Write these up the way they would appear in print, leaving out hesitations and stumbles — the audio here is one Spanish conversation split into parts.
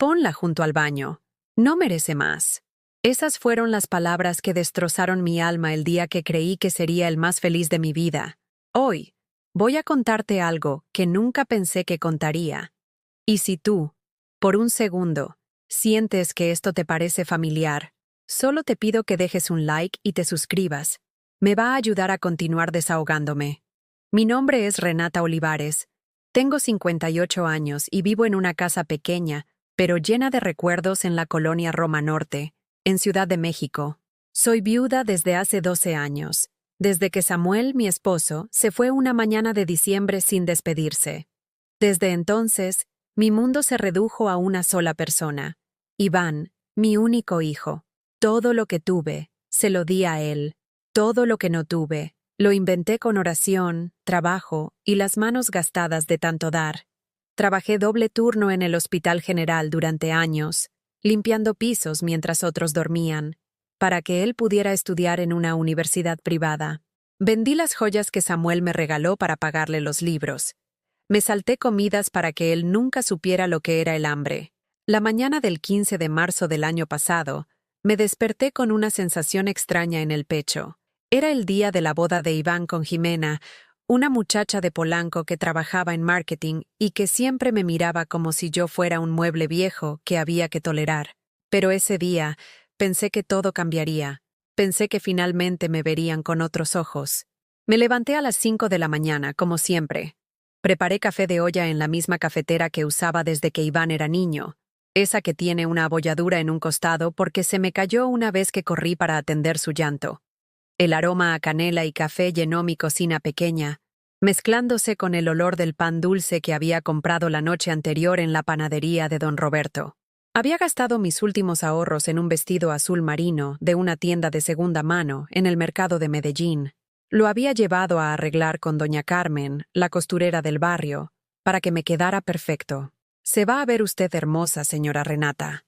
Ponla junto al baño. No merece más. Esas fueron las palabras que destrozaron mi alma el día que creí que sería el más feliz de mi vida. Hoy, voy a contarte algo que nunca pensé que contaría. Y si tú, por un segundo, sientes que esto te parece familiar, solo te pido que dejes un like y te suscribas. Me va a ayudar a continuar desahogándome. Mi nombre es Renata Olivares. Tengo 58 años y vivo en una casa pequeña, pero llena de recuerdos en la colonia Roma Norte, en Ciudad de México. Soy viuda desde hace 12 años, desde que Samuel, mi esposo, se fue una mañana de diciembre sin despedirse. Desde entonces, mi mundo se redujo a una sola persona, Iván, mi único hijo. Todo lo que tuve, se lo di a él. Todo lo que no tuve, lo inventé con oración, trabajo y las manos gastadas de tanto dar. Trabajé doble turno en el Hospital General durante años, limpiando pisos mientras otros dormían, para que él pudiera estudiar en una universidad privada. Vendí las joyas que Samuel me regaló para pagarle los libros. Me salté comidas para que él nunca supiera lo que era el hambre. La mañana del 15 de marzo del año pasado, me desperté con una sensación extraña en el pecho. Era el día de la boda de Iván con Jimena, una muchacha de Polanco que trabajaba en marketing y que siempre me miraba como si yo fuera un mueble viejo que había que tolerar. Pero ese día, pensé que todo cambiaría. Pensé que finalmente me verían con otros ojos. Me levanté a las 5 de la mañana, como siempre. Preparé café de olla en la misma cafetera que usaba desde que Iván era niño, esa que tiene una abolladura en un costado porque se me cayó una vez que corrí para atender su llanto. El aroma a canela y café llenó mi cocina pequeña, mezclándose con el olor del pan dulce que había comprado la noche anterior en la panadería de don Roberto. Había gastado mis últimos ahorros en un vestido azul marino de una tienda de segunda mano en el mercado de Medellín. Lo había llevado a arreglar con doña Carmen, la costurera del barrio, para que me quedara perfecto. «Se va a ver usted hermosa, señora Renata»,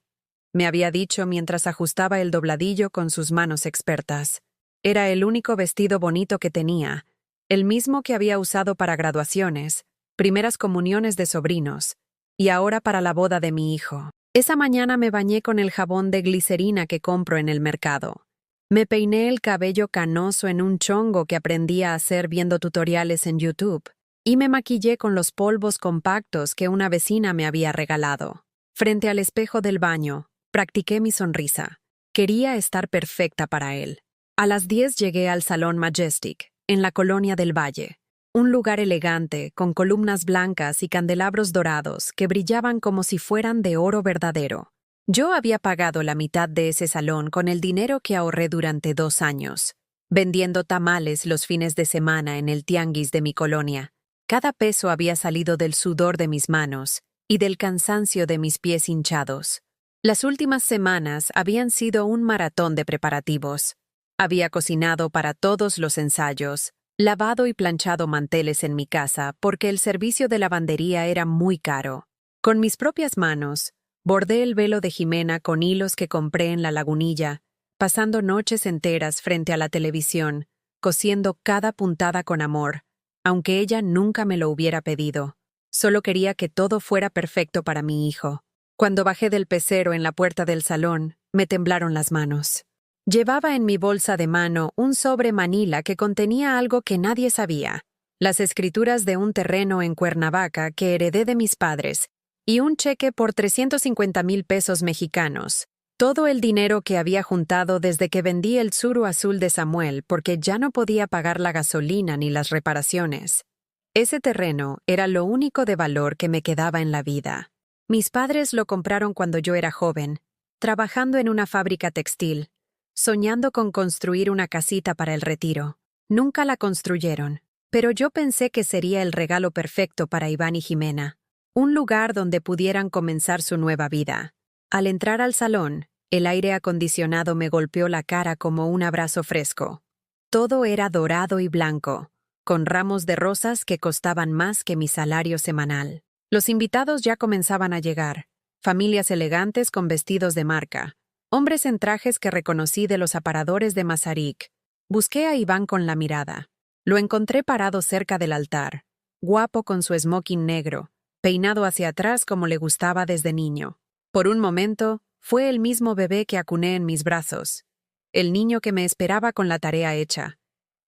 me había dicho mientras ajustaba el dobladillo con sus manos expertas. Era el único vestido bonito que tenía, el mismo que había usado para graduaciones, primeras comuniones de sobrinos, y ahora para la boda de mi hijo. Esa mañana me bañé con el jabón de glicerina que compro en el mercado. Me peiné el cabello canoso en un chongo que aprendí a hacer viendo tutoriales en YouTube, y me maquillé con los polvos compactos que una vecina me había regalado. Frente al espejo del baño, practiqué mi sonrisa. Quería estar perfecta para él. A las 10 llegué al Salón Majestic, en la Colonia del Valle, un lugar elegante con columnas blancas y candelabros dorados que brillaban como si fueran de oro verdadero. Yo había pagado la mitad de ese salón con el dinero que ahorré durante 2 años, vendiendo tamales los fines de semana en el tianguis de mi colonia. Cada peso había salido del sudor de mis manos y del cansancio de mis pies hinchados. Las últimas semanas habían sido un maratón de preparativos. Había cocinado para todos los ensayos, lavado y planchado manteles en mi casa porque el servicio de lavandería era muy caro. Con mis propias manos, bordé el velo de Jimena con hilos que compré en la Lagunilla, pasando noches enteras frente a la televisión, cosiendo cada puntada con amor, aunque ella nunca me lo hubiera pedido. Solo quería que todo fuera perfecto para mi hijo. Cuando bajé del pecero en la puerta del salón, me temblaron las manos. Llevaba en mi bolsa de mano un sobre manila que contenía algo que nadie sabía, las escrituras de un terreno en Cuernavaca que heredé de mis padres, y un cheque por 350,000 pesos mexicanos, todo el dinero que había juntado desde que vendí el Tsuru azul de Samuel porque ya no podía pagar la gasolina ni las reparaciones. Ese terreno era lo único de valor que me quedaba en la vida. Mis padres lo compraron cuando yo era joven, trabajando en una fábrica textil, soñando con construir una casita para el retiro. Nunca la construyeron, pero yo pensé que sería el regalo perfecto para Iván y Jimena, un lugar donde pudieran comenzar su nueva vida. Al entrar al salón, el aire acondicionado me golpeó la cara como un abrazo fresco. Todo era dorado y blanco, con ramos de rosas que costaban más que mi salario semanal. Los invitados ya comenzaban a llegar, familias elegantes con vestidos de marca, hombres en trajes que reconocí de los aparadores de Mazarik. Busqué a Iván con la mirada. Lo encontré parado cerca del altar, guapo con su smoking negro, peinado hacia atrás como le gustaba desde niño. Por un momento, fue el mismo bebé que acuné en mis brazos, el niño que me esperaba con la tarea hecha,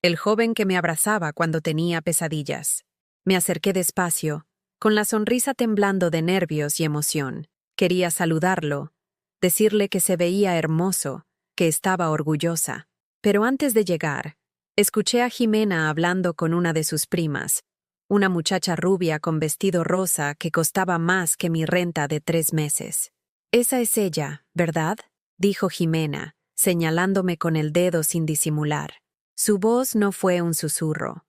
el joven que me abrazaba cuando tenía pesadillas. Me acerqué despacio, con la sonrisa temblando de nervios y emoción. Quería saludarlo, decirle que se veía hermoso, que estaba orgullosa. Pero antes de llegar, escuché a Jimena hablando con una de sus primas, una muchacha rubia con vestido rosa que costaba más que mi renta de 3 meses. «Esa es ella, ¿verdad?», dijo Jimena, señalándome con el dedo sin disimular. Su voz no fue un susurro.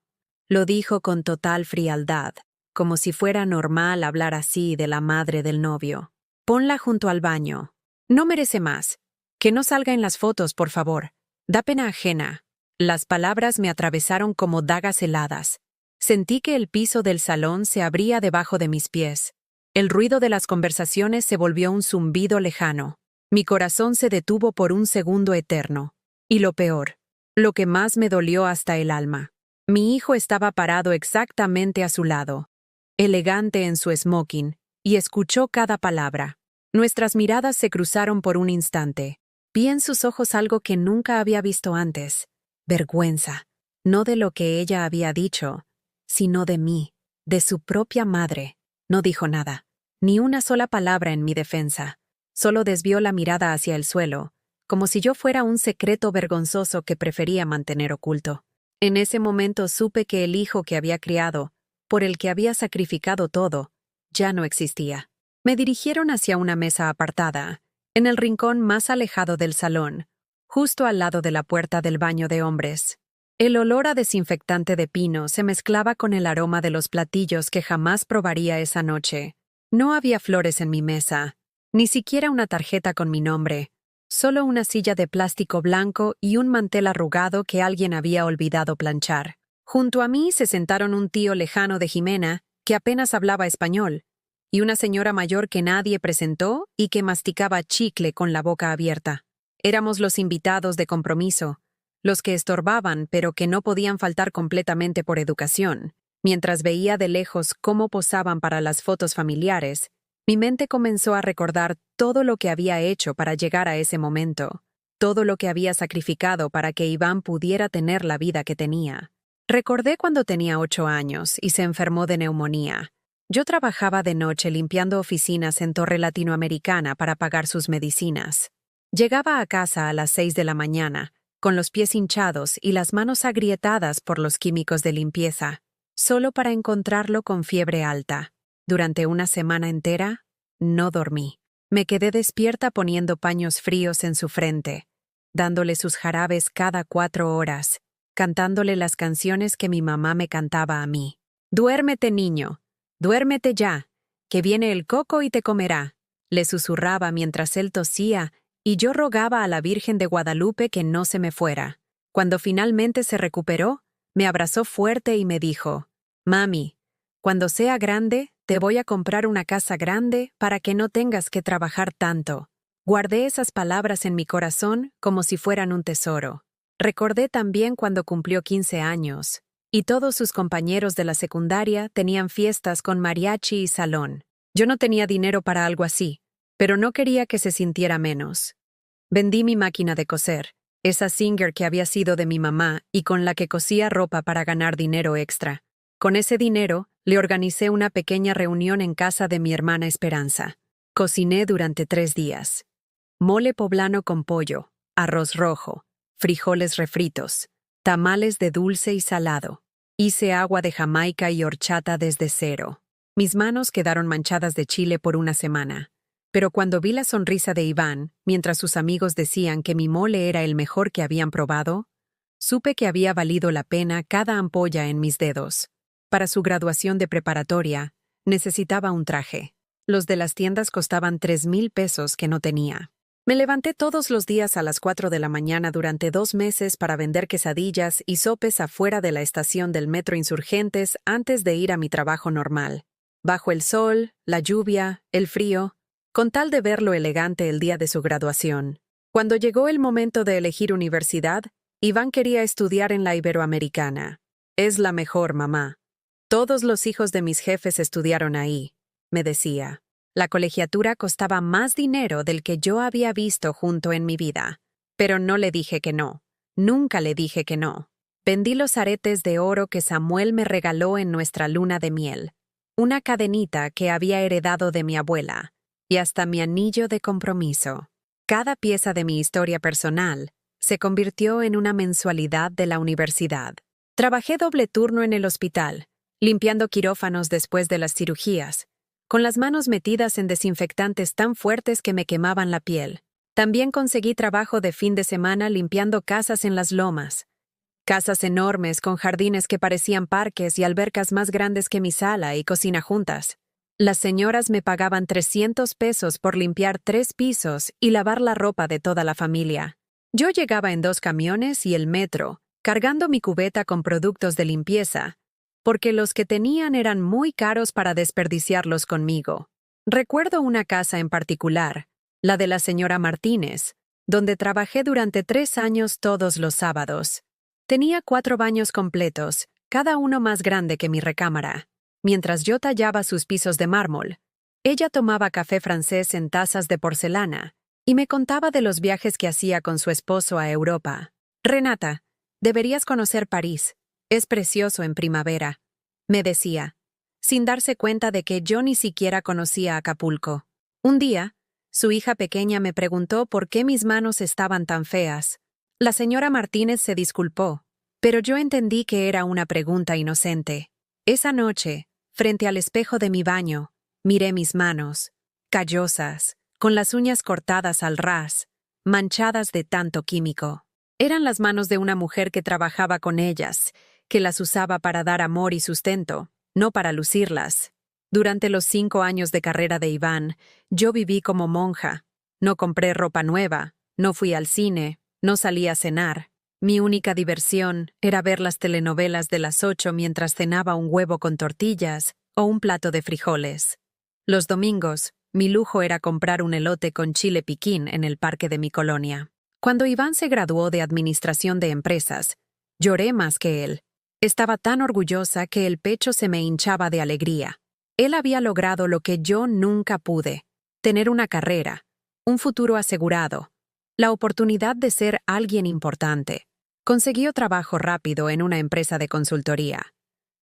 Lo dijo con total frialdad, como si fuera normal hablar así de la madre del novio. «Ponla junto al baño. No merece más. Que no salga en las fotos, por favor. Da pena ajena». Las palabras me atravesaron como dagas heladas. Sentí que el piso del salón se abría debajo de mis pies. El ruido de las conversaciones se volvió un zumbido lejano. Mi corazón se detuvo por un segundo eterno. Y lo peor, lo que más me dolió hasta el alma. Mi hijo estaba parado exactamente a su lado, elegante en su smoking, y escuchó cada palabra. Nuestras miradas se cruzaron por un instante. Vi en sus ojos algo que nunca había visto antes. Vergüenza, no de lo que ella había dicho, sino de mí, de su propia madre. No dijo nada, ni una sola palabra en mi defensa. Solo desvió la mirada hacia el suelo, como si yo fuera un secreto vergonzoso que prefería mantener oculto. En ese momento supe que el hijo que había criado, por el que había sacrificado todo, ya no existía. Me dirigieron hacia una mesa apartada, en el rincón más alejado del salón, justo al lado de la puerta del baño de hombres. El olor a desinfectante de pino se mezclaba con el aroma de los platillos que jamás probaría esa noche. No había flores en mi mesa, ni siquiera una tarjeta con mi nombre, solo una silla de plástico blanco y un mantel arrugado que alguien había olvidado planchar. Junto a mí se sentaron un tío lejano de Jimena, que apenas hablaba español, y una señora mayor que nadie presentó y que masticaba chicle con la boca abierta. Éramos los invitados de compromiso, los que estorbaban pero que no podían faltar completamente por educación. Mientras veía de lejos cómo posaban para las fotos familiares, mi mente comenzó a recordar todo lo que había hecho para llegar a ese momento, todo lo que había sacrificado para que Iván pudiera tener la vida que tenía. Recordé cuando tenía 8 años y se enfermó de neumonía. Yo trabajaba de noche limpiando oficinas en Torre Latinoamericana para pagar sus medicinas. Llegaba a casa a las 6 de la mañana, con los pies hinchados y las manos agrietadas por los químicos de limpieza, solo para encontrarlo con fiebre alta. Durante una semana entera, no dormí. Me quedé despierta poniendo paños fríos en su frente, dándole sus jarabes cada 4 horas, cantándole las canciones que mi mamá me cantaba a mí. «Duérmete, niño, duérmete ya, que viene el coco y te comerá», le susurraba mientras él tosía y yo rogaba a la Virgen de Guadalupe que no se me fuera. Cuando finalmente se recuperó, me abrazó fuerte y me dijo: «Mami, cuando sea grande, te voy a comprar una casa grande para que no tengas que trabajar tanto». Guardé esas palabras en mi corazón como si fueran un tesoro. Recordé también cuando cumplió 15 años, y todos sus compañeros de la secundaria tenían fiestas con mariachi y salón. Yo no tenía dinero para algo así, pero no quería que se sintiera menos. Vendí mi máquina de coser, esa Singer que había sido de mi mamá y con la que cosía ropa para ganar dinero extra. Con ese dinero, le organicé una pequeña reunión en casa de mi hermana Esperanza. Cociné durante 3 días. Mole poblano con pollo, arroz rojo, frijoles refritos, tamales de dulce y salado. Hice agua de Jamaica y horchata desde cero. Mis manos quedaron manchadas de chile por una semana. Pero cuando vi la sonrisa de Iván, mientras sus amigos decían que mi mole era el mejor que habían probado, supe que había valido la pena cada ampolla en mis dedos. Para su graduación de preparatoria, necesitaba un traje. Los de las tiendas costaban 3,000 pesos que no tenía. Me levanté todos los días a las 4 de la mañana durante 2 meses para vender quesadillas y sopes afuera de la estación del Metro Insurgentes antes de ir a mi trabajo normal. Bajo el sol, la lluvia, el frío, con tal de verlo elegante el día de su graduación. Cuando llegó el momento de elegir universidad, Iván quería estudiar en la Iberoamericana. «Es la mejor, mamá. Todos los hijos de mis jefes estudiaron ahí», me decía. La colegiatura costaba más dinero del que yo había visto junto en mi vida. Pero no le dije que no. Nunca le dije que no. Vendí los aretes de oro que Samuel me regaló en nuestra luna de miel, una cadenita que había heredado de mi abuela, y hasta mi anillo de compromiso. Cada pieza de mi historia personal se convirtió en una mensualidad de la universidad. Trabajé doble turno en el hospital, limpiando quirófanos después de las cirugías, con las manos metidas en desinfectantes tan fuertes que me quemaban la piel. También conseguí trabajo de fin de semana limpiando casas en las lomas. Casas enormes con jardines que parecían parques y albercas más grandes que mi sala y cocina juntas. Las señoras me pagaban 300 pesos por limpiar 3 pisos y lavar la ropa de toda la familia. Yo llegaba en 2 camiones y el metro, cargando mi cubeta con productos de limpieza, porque los que tenían eran muy caros para desperdiciarlos conmigo. Recuerdo una casa en particular, la de la señora Martínez, donde trabajé durante 3 años todos los sábados. Tenía 4 baños completos, cada uno más grande que mi recámara. Mientras yo tallaba sus pisos de mármol, ella tomaba café francés en tazas de porcelana y me contaba de los viajes que hacía con su esposo a Europa. «Renata, deberías conocer París. Es precioso en primavera», me decía, sin darse cuenta de que yo ni siquiera conocía Acapulco. Un día, su hija pequeña me preguntó por qué mis manos estaban tan feas. La señora Martínez se disculpó, pero yo entendí que era una pregunta inocente. Esa noche, frente al espejo de mi baño, miré mis manos, callosas, con las uñas cortadas al ras, manchadas de tanto químico. Eran las manos de una mujer que trabajaba con ellas, que las usaba para dar amor y sustento, no para lucirlas. Durante los 5 años de carrera de Iván, yo viví como monja. No compré ropa nueva, no fui al cine, no salí a cenar. Mi única diversión era ver las telenovelas de las 8 mientras cenaba un huevo con tortillas o un plato de frijoles. Los domingos, mi lujo era comprar un elote con chile piquín en el parque de mi colonia. Cuando Iván se graduó de Administración de Empresas, lloré más que él. Estaba tan orgullosa que el pecho se me hinchaba de alegría. Él había logrado lo que yo nunca pude: tener una carrera, un futuro asegurado, la oportunidad de ser alguien importante. Consiguió trabajo rápido en una empresa de consultoría.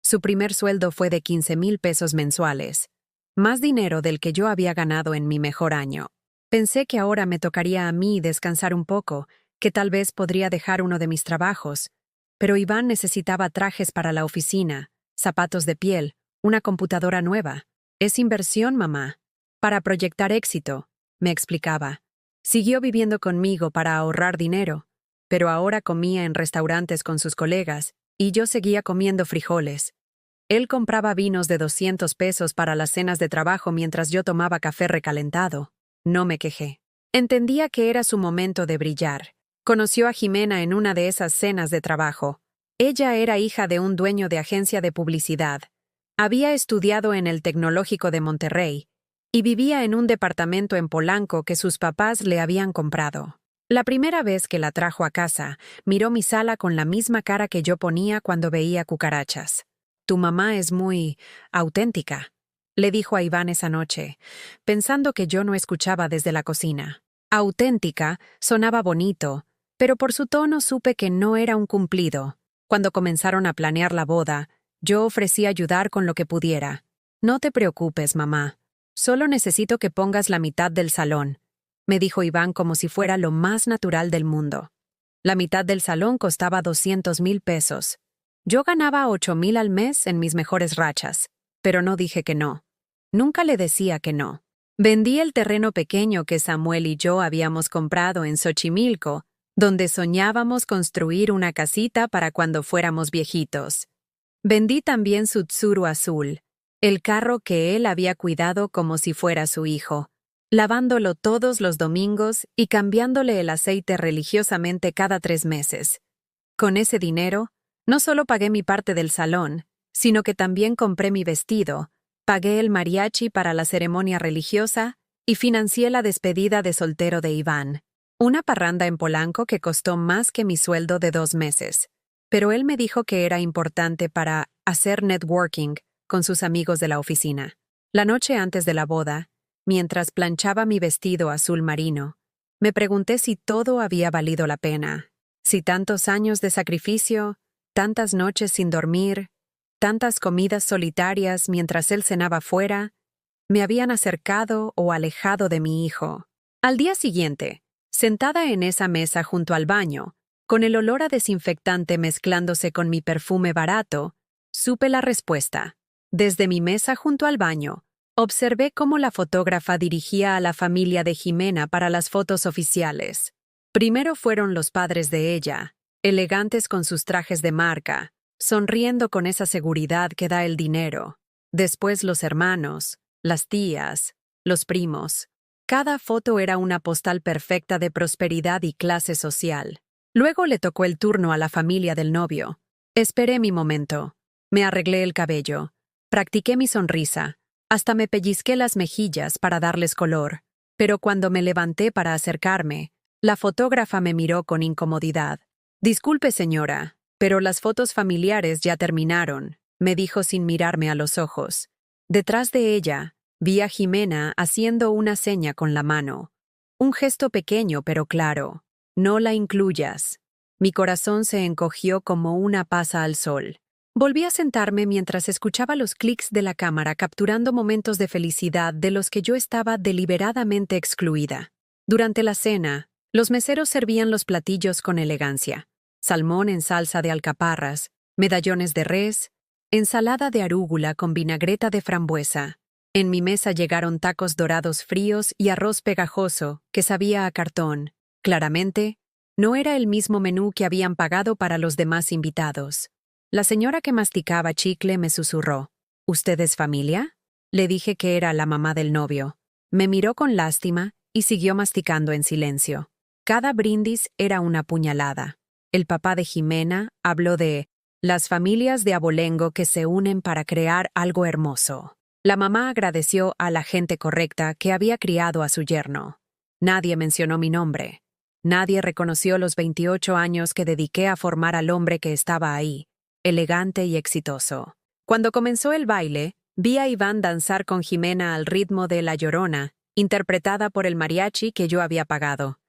Su primer sueldo fue de 15,000 pesos mensuales, más dinero del que yo había ganado en mi mejor año. Pensé que ahora me tocaría a mí descansar un poco, que tal vez podría dejar uno de mis trabajos, pero Iván necesitaba trajes para la oficina, zapatos de piel, una computadora nueva. «Es inversión, mamá, para proyectar éxito», me explicaba. Siguió viviendo conmigo para ahorrar dinero, pero ahora comía en restaurantes con sus colegas y yo seguía comiendo frijoles. Él compraba vinos de 200 pesos para las cenas de trabajo mientras yo tomaba café recalentado. No me quejé. Entendía que era su momento de brillar. Conoció a Jimena en una de esas cenas de trabajo. Ella era hija de un dueño de agencia de publicidad. Había estudiado en el Tecnológico de Monterrey y vivía en un departamento en Polanco que sus papás le habían comprado. La primera vez que la trajo a casa, miró mi sala con la misma cara que yo ponía cuando veía cucarachas. «Tu mamá es muy auténtica», le dijo a Iván esa noche, pensando que yo no escuchaba desde la cocina. Auténtica sonaba bonito, pero por su tono supe que no era un cumplido. Cuando comenzaron a planear la boda, yo ofrecí ayudar con lo que pudiera. «No te preocupes, mamá. Solo necesito que pongas la mitad del salón», me dijo Iván como si fuera lo más natural del mundo. La mitad del salón costaba 200,000 pesos. Yo ganaba 8,000 al mes en mis mejores rachas, pero no dije que no. Nunca le decía que no. Vendí el terreno pequeño que Samuel y yo habíamos comprado en Xochimilco, donde soñábamos construir una casita para cuando fuéramos viejitos. Vendí también su Tsuru azul, el carro que él había cuidado como si fuera su hijo, lavándolo todos los domingos y cambiándole el aceite religiosamente cada 3 meses. Con ese dinero, no solo pagué mi parte del salón, sino que también compré mi vestido, pagué el mariachi para la ceremonia religiosa y financié la despedida de soltero de Iván, una parranda en Polanco que costó más que mi sueldo de 2 meses. Pero él me dijo que era importante para hacer networking con sus amigos de la oficina. La noche antes de la boda, mientras planchaba mi vestido azul marino. Me pregunté si todo había valido la pena, si tantos años de sacrificio, tantas noches sin dormir, tantas comidas solitarias mientras él cenaba fuera, me habían acercado o alejado de mi hijo. Al día siguiente, sentada en esa mesa junto al baño, con el olor a desinfectante mezclándose con mi perfume barato, supe la respuesta. Desde mi mesa junto al baño, observé cómo la fotógrafa dirigía a la familia de Jimena para las fotos oficiales. Primero fueron los padres de ella, elegantes con sus trajes de marca, sonriendo con esa seguridad que da el dinero. Después los hermanos, las tías, los primos. Cada foto era una postal perfecta de prosperidad y clase social. Luego le tocó el turno a la familia del novio. Esperé mi momento. Me arreglé el cabello. Practiqué mi sonrisa. Hasta me pellizqué las mejillas para darles color. Pero cuando me levanté para acercarme, la fotógrafa me miró con incomodidad. «Disculpe, señora, pero las fotos familiares ya terminaron», me dijo sin mirarme a los ojos. Detrás de ella, vi a Jimena haciendo una seña con la mano. Un gesto pequeño pero claro. «No la incluyas». Mi corazón se encogió como una pasa al sol. Volví a sentarme mientras escuchaba los clics de la cámara capturando momentos de felicidad de los que yo estaba deliberadamente excluida. Durante la cena, los meseros servían los platillos con elegancia. Salmón en salsa de alcaparras, medallones de res, ensalada de arúgula con vinagreta de frambuesa. En mi mesa llegaron tacos dorados fríos y arroz pegajoso que sabía a cartón. Claramente, no era el mismo menú que habían pagado para los demás invitados. La señora que masticaba chicle me susurró. «¿Usted es familia?» Le dije que era la mamá del novio. Me miró con lástima y siguió masticando en silencio. Cada brindis era una puñalada. El papá de Jimena habló de las familias de abolengo que se unen para crear algo hermoso. La mamá agradeció a la gente correcta que había criado a su yerno. Nadie mencionó mi nombre. Nadie reconoció los 28 años que dediqué a formar al hombre que estaba ahí, elegante y exitoso. Cuando comenzó el baile, vi a Iván danzar con Jimena al ritmo de La Llorona, interpretada por el mariachi que yo había pagado.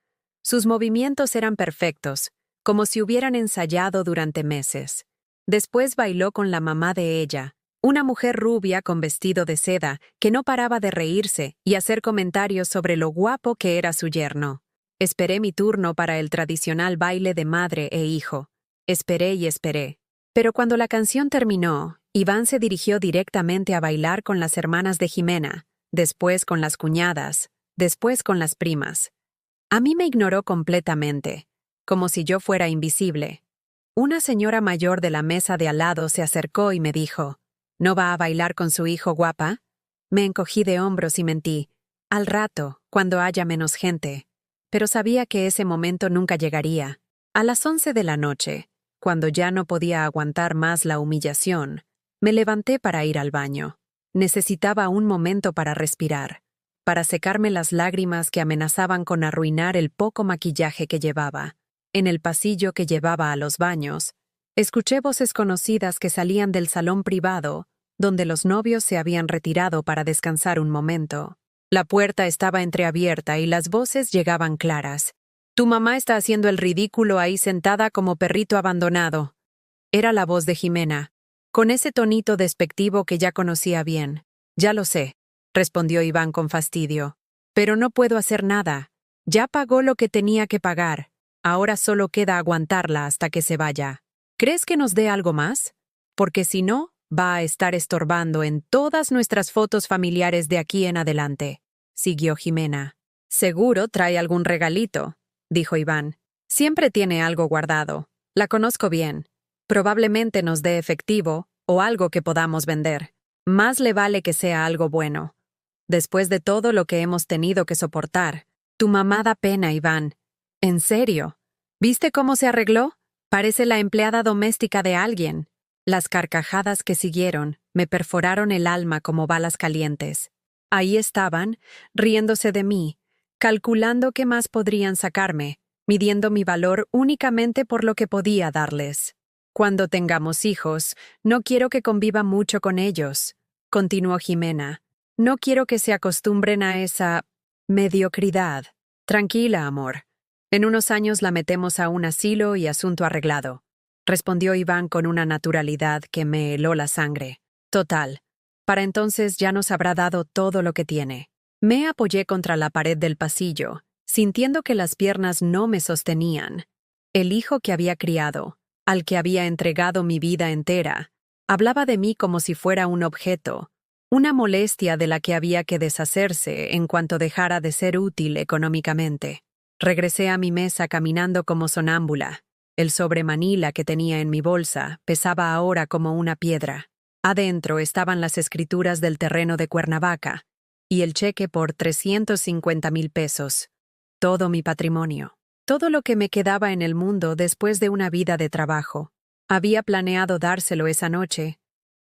Sus movimientos eran perfectos, como si hubieran ensayado durante meses. Después bailó con la mamá de ella, una mujer rubia con vestido de seda que no paraba de reírse y hacer comentarios sobre lo guapo que era su yerno. Esperé mi turno para el tradicional baile de madre e hijo. Esperé y esperé. Pero cuando la canción terminó, Iván se dirigió directamente a bailar con las hermanas de Jimena, después con las cuñadas, después con las primas. A mí me ignoró completamente, como si yo fuera invisible. Una señora mayor de la mesa de al lado se acercó y me dijo, «¿No va a bailar con su hijo, guapa?» Me encogí de hombros y mentí, «Al rato, cuando haya menos gente». Pero sabía que ese momento nunca llegaría. A las 11 de la noche, cuando ya no podía aguantar más la humillación, me levanté para ir al baño. Necesitaba un momento para respirar, para secarme las lágrimas que amenazaban con arruinar el poco maquillaje que llevaba. En el pasillo que llevaba a los baños, escuché voces conocidas que salían del salón privado, donde los novios se habían retirado para descansar un momento. La puerta estaba entreabierta y las voces llegaban claras. «Tu mamá está haciendo el ridículo ahí sentada como perrito abandonado». Era la voz de Jimena, con ese tonito despectivo que ya conocía bien. «Ya lo sé», respondió Iván con fastidio. «Pero no puedo hacer nada. Ya pagó lo que tenía que pagar. Ahora solo queda aguantarla hasta que se vaya. ¿Crees que nos dé algo más? Porque si no, va a estar estorbando en todas nuestras fotos familiares de aquí en adelante», siguió Jimena. «Seguro trae algún regalito», dijo Iván. «Siempre tiene algo guardado. La conozco bien. Probablemente nos dé efectivo o algo que podamos vender. Más le vale que sea algo bueno. Después de todo lo que hemos tenido que soportar. Tu mamá da pena, Iván. ¿En serio? ¿Viste cómo se arregló? Parece la empleada doméstica de alguien». Las carcajadas que siguieron me perforaron el alma como balas calientes. Ahí estaban, riéndose de mí, calculando qué más podrían sacarme, midiendo mi valor únicamente por lo que podía darles. «Cuando tengamos hijos, no quiero que conviva mucho con ellos», continuó Jimena. No quiero que se acostumbren a esa mediocridad. Tranquila, amor. En unos años la metemos a un asilo y asunto arreglado, respondió Iván con una naturalidad que me heló la sangre. Total. Para entonces ya nos habrá dado todo lo que tiene. Me apoyé contra la pared del pasillo, sintiendo que las piernas no me sostenían. El hijo que había criado, al que había entregado mi vida entera, hablaba de mí como si fuera un objeto, una molestia de la que había que deshacerse en cuanto dejara de ser útil económicamente. Regresé a mi mesa caminando como sonámbula. El sobre Manila que tenía en mi bolsa pesaba ahora como una piedra. Adentro estaban las escrituras del terreno de Cuernavaca y el cheque por 350,000 pesos. Todo mi patrimonio. Todo lo que me quedaba en el mundo después de una vida de trabajo. Había planeado dárselo esa noche,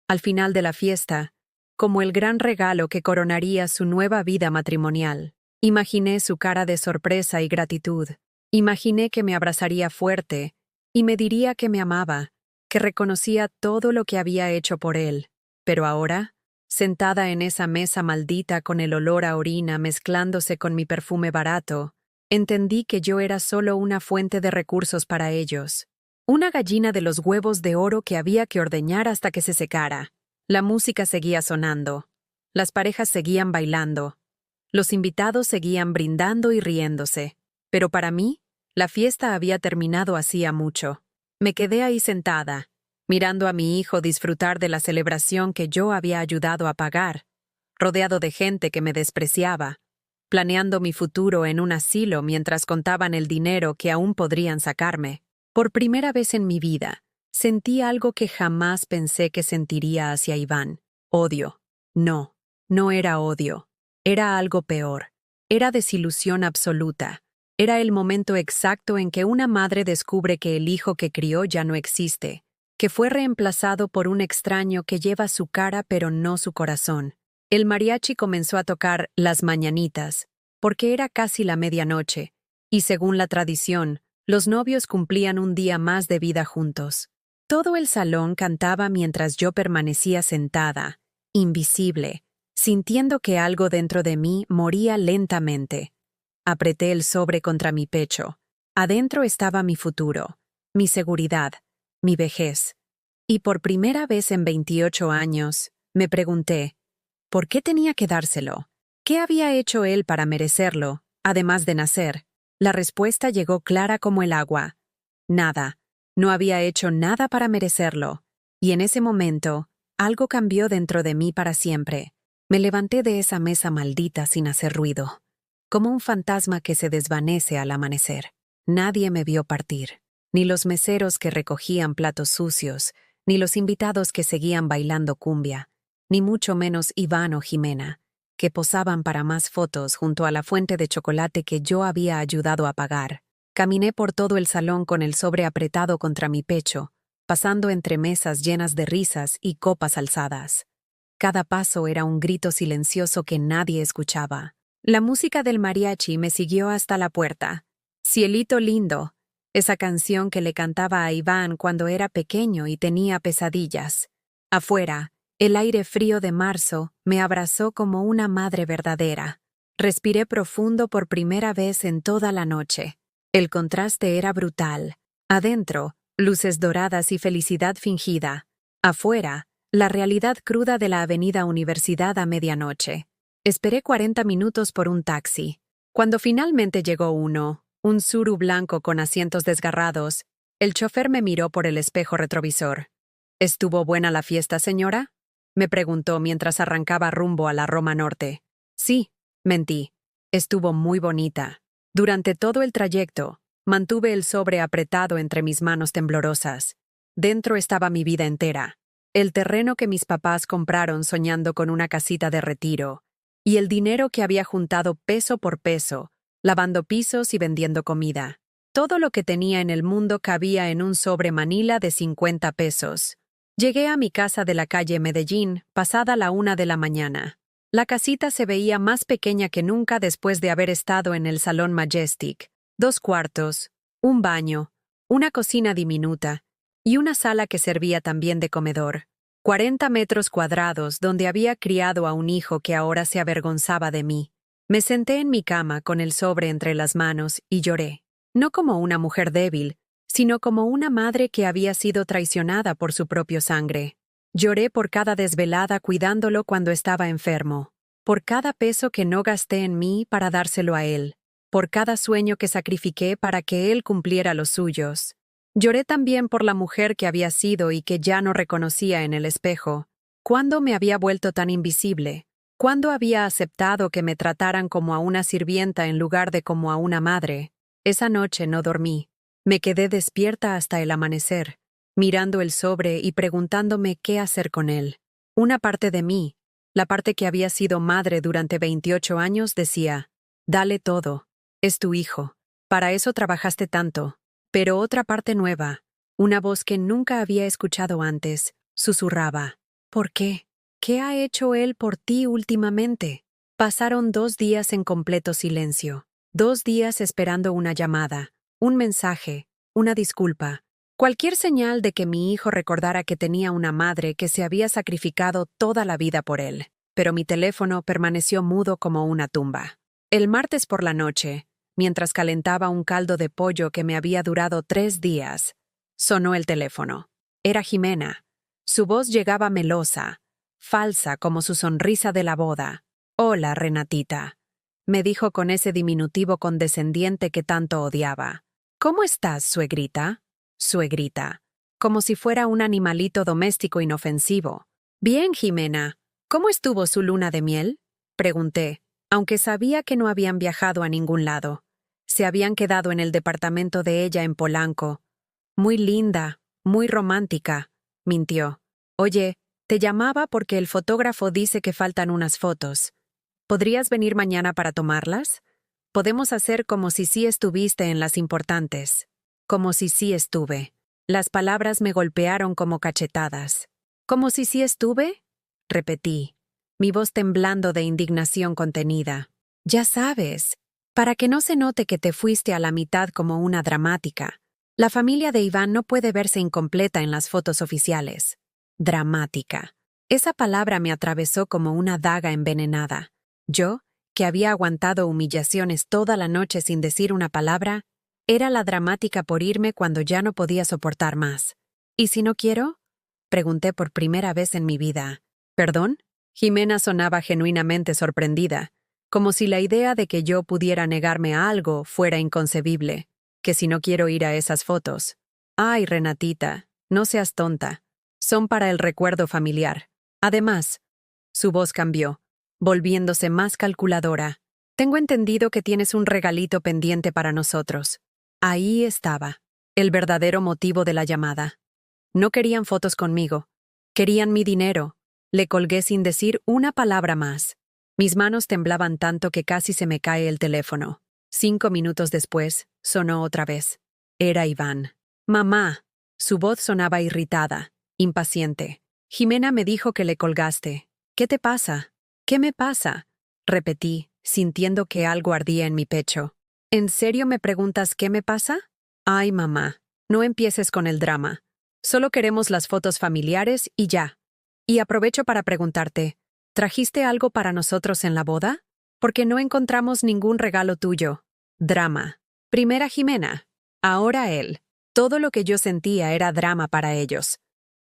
al final de la fiesta, como el gran regalo que coronaría su nueva vida matrimonial. Imaginé su cara de sorpresa y gratitud. Imaginé que me abrazaría fuerte y me diría que me amaba, que reconocía todo lo que había hecho por él. Pero ahora, sentada en esa mesa maldita con el olor a orina mezclándose con mi perfume barato, entendí que yo era solo una fuente de recursos para ellos. Una gallina de los huevos de oro que había que ordeñar hasta que se secara. La música seguía sonando. Las parejas seguían bailando. Los invitados seguían brindando y riéndose. Pero para mí, la fiesta había terminado hacía mucho. Me quedé ahí sentada, mirando a mi hijo disfrutar de la celebración que yo había ayudado a pagar, rodeado de gente que me despreciaba, planeando mi futuro en un asilo mientras contaban el dinero que aún podrían sacarme. Por primera vez en mi vida, sentí algo que jamás pensé que sentiría hacia Iván. Odio. No, no era odio. Era algo peor. Era desilusión absoluta. Era el momento exacto en que una madre descubre que el hijo que crió ya no existe, que fue reemplazado por un extraño que lleva su cara pero no su corazón. El mariachi comenzó a tocar Las Mañanitas, porque era casi la medianoche, y según la tradición, los novios cumplían un día más de vida juntos. Todo el salón cantaba mientras yo permanecía sentada, invisible, sintiendo que algo dentro de mí moría lentamente. Apreté el sobre contra mi pecho. Adentro estaba mi futuro, mi seguridad, mi vejez. Y por primera vez en 28 años, me pregunté, ¿por qué tenía que dárselo? ¿Qué había hecho él para merecerlo, además de nacer? La respuesta llegó clara como el agua. Nada. No había hecho nada para merecerlo. Y en ese momento, algo cambió dentro de mí para siempre. Me levanté de esa mesa maldita sin hacer ruido, como un fantasma que se desvanece al amanecer. Nadie me vio partir, ni los meseros que recogían platos sucios, ni los invitados que seguían bailando cumbia, ni mucho menos Iván o Jimena, que posaban para más fotos junto a la fuente de chocolate que yo había ayudado a pagar. Caminé por todo el salón con el sobre apretado contra mi pecho, pasando entre mesas llenas de risas y copas alzadas. Cada paso era un grito silencioso que nadie escuchaba. La música del mariachi me siguió hasta la puerta. Cielito lindo, esa canción que le cantaba a Iván cuando era pequeño y tenía pesadillas. Afuera, el aire frío de marzo me abrazó como una madre verdadera. Respiré profundo por primera vez en toda la noche. El contraste era brutal. Adentro, luces doradas y felicidad fingida. Afuera, la realidad cruda de la avenida Universidad a medianoche. Esperé 40 minutos por un taxi. Cuando finalmente llegó uno, un Tsuru blanco con asientos desgarrados, el chofer me miró por el espejo retrovisor. ¿Estuvo buena la fiesta, señora?, me preguntó mientras arrancaba rumbo a la Roma Norte. Sí, mentí. Estuvo muy bonita. Durante todo el trayecto, mantuve el sobre apretado entre mis manos temblorosas. Dentro estaba mi vida entera. El terreno que mis papás compraron soñando con una casita de retiro, y el dinero que había juntado peso por peso, lavando pisos y vendiendo comida. Todo lo que tenía en el mundo cabía en un sobre Manila de 50 pesos. Llegué a mi casa de la calle Medellín, pasada la 1 de la mañana. La casita se veía más pequeña que nunca después de haber estado en el Salón Majestic. 2 cuartos, un baño, una cocina diminuta y una sala que servía también de comedor. 40 metros cuadrados donde había criado a un hijo que ahora se avergonzaba de mí. Me senté en mi cama con el sobre entre las manos y lloré. No como una mujer débil, sino como una madre que había sido traicionada por su propio sangre. Lloré por cada desvelada cuidándolo cuando estaba enfermo, por cada peso que no gasté en mí para dárselo a él, por cada sueño que sacrifiqué para que él cumpliera los suyos. Lloré también por la mujer que había sido y que ya no reconocía en el espejo. ¿Cuándo me había vuelto tan invisible? ¿Cuándo había aceptado que me trataran como a una sirvienta en lugar de como a una madre? Esa noche no dormí. Me quedé despierta hasta el amanecer, mirando el sobre y preguntándome qué hacer con él. Una parte de mí, la parte que había sido madre durante 28 años, decía: dale todo, es tu hijo, para eso trabajaste tanto. Pero otra parte nueva, una voz que nunca había escuchado antes, susurraba: ¿por qué? ¿Qué ha hecho él por ti últimamente? Pasaron 2 días en completo silencio, 2 días esperando una llamada, un mensaje, una disculpa, cualquier señal de que mi hijo recordara que tenía una madre que se había sacrificado toda la vida por él. Pero mi teléfono permaneció mudo como una tumba. El martes por la noche, mientras calentaba un caldo de pollo que me había durado 3 días, sonó el teléfono. Era Jimena. Su voz llegaba melosa, falsa como su sonrisa de la boda. «Hola, Renatita», me dijo con ese diminutivo condescendiente que tanto odiaba. «¿Cómo estás, suegrita?» Suegrita, como si fuera un animalito doméstico inofensivo. «Bien, Jimena. ¿Cómo estuvo su luna de miel?», pregunté, aunque sabía que no habían viajado a ningún lado. Se habían quedado en el departamento de ella en Polanco. «Muy linda, muy romántica», mintió. «Oye, te llamaba porque el fotógrafo dice que faltan unas fotos. ¿Podrías venir mañana para tomarlas? Podemos hacer como si sí estuviste en las importantes». Como si sí estuve. Las palabras me golpearon como cachetadas. ¿Como si sí estuve?, repetí, mi voz temblando de indignación contenida. «Ya sabes, para que no se note que te fuiste a la mitad como una dramática. La familia de Iván no puede verse incompleta en las fotos oficiales». Dramática. Esa palabra me atravesó como una daga envenenada. Yo, que había aguantado humillaciones toda la noche sin decir una palabra, era la dramática por irme cuando ya no podía soportar más. «¿Y si no quiero?», pregunté por primera vez en mi vida. «¿Perdón?». Jimena sonaba genuinamente sorprendida, como si la idea de que yo pudiera negarme a algo fuera inconcebible. «¿Que si no quiero ir a esas fotos?». «Ay, Renatita, no seas tonta. Son para el recuerdo familiar. Además», su voz cambió, volviéndose más calculadora. «Tengo entendido que tienes un regalito pendiente para nosotros». Ahí estaba, el verdadero motivo de la llamada. No querían fotos conmigo. Querían mi dinero. Le colgué sin decir una palabra más. Mis manos temblaban tanto que casi se me cae el teléfono. 5 minutos después, sonó otra vez. Era Iván. «Mamá». Su voz sonaba irritada, impaciente. «Jimena me dijo que le colgaste. ¿Qué te pasa?». «¿Qué me pasa?», repetí, sintiendo que algo ardía en mi pecho. «¿En serio me preguntas qué me pasa?». «Ay, mamá, no empieces con el drama. Solo queremos las fotos familiares y ya. Y aprovecho para preguntarte, ¿trajiste algo para nosotros en la boda? Porque no encontramos ningún regalo tuyo». Drama. Primera Jimena, ahora él. Todo lo que yo sentía era drama para ellos.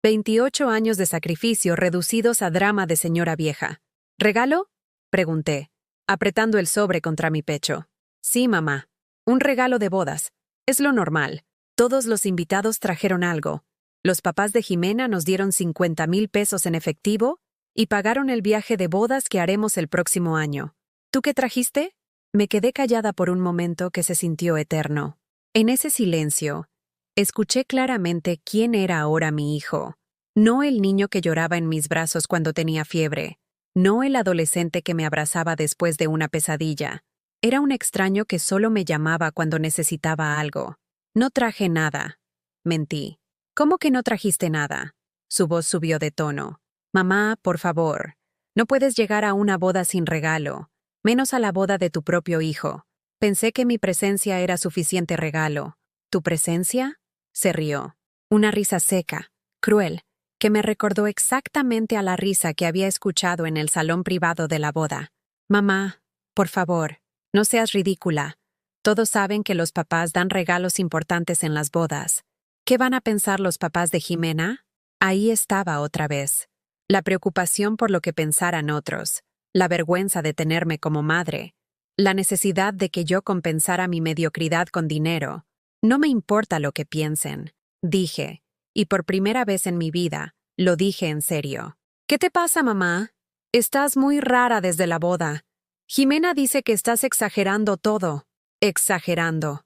28 años de sacrificio reducidos a drama de señora vieja. «¿Regalo?», pregunté, apretando el sobre contra mi pecho. «Sí, mamá. Un regalo de bodas. Es lo normal. Todos los invitados trajeron algo. Los papás de Jimena nos dieron 50,000 pesos en efectivo y pagaron el viaje de bodas que haremos el próximo año. ¿Tú qué trajiste?». Me quedé callada por un momento que se sintió eterno. En ese silencio, escuché claramente quién era ahora mi hijo. No el niño que lloraba en mis brazos cuando tenía fiebre. No el adolescente que me abrazaba después de una pesadilla. Era un extraño que solo me llamaba cuando necesitaba algo. «No traje nada», mentí. «¿Cómo que no trajiste nada?». Su voz subió de tono. «Mamá, por favor, no puedes llegar a una boda sin regalo, menos a la boda de tu propio hijo. Pensé que mi presencia era suficiente regalo». «¿Tu presencia?», se rió. Una risa seca, cruel, que me recordó exactamente a la risa que había escuchado en el salón privado de la boda. Mamá, por favor, no seas ridícula. Todos saben que los papás dan regalos importantes en las bodas. ¿Qué van a pensar los papás de Jimena? Ahí estaba otra vez. La preocupación por lo que pensaran otros, la vergüenza de tenerme como madre, la necesidad de que yo compensara mi mediocridad con dinero. No me importa lo que piensen, dije, y por primera vez en mi vida, lo dije en serio. ¿Qué te pasa, mamá? Estás muy rara desde la boda. Jimena dice que estás exagerando todo. Exagerando.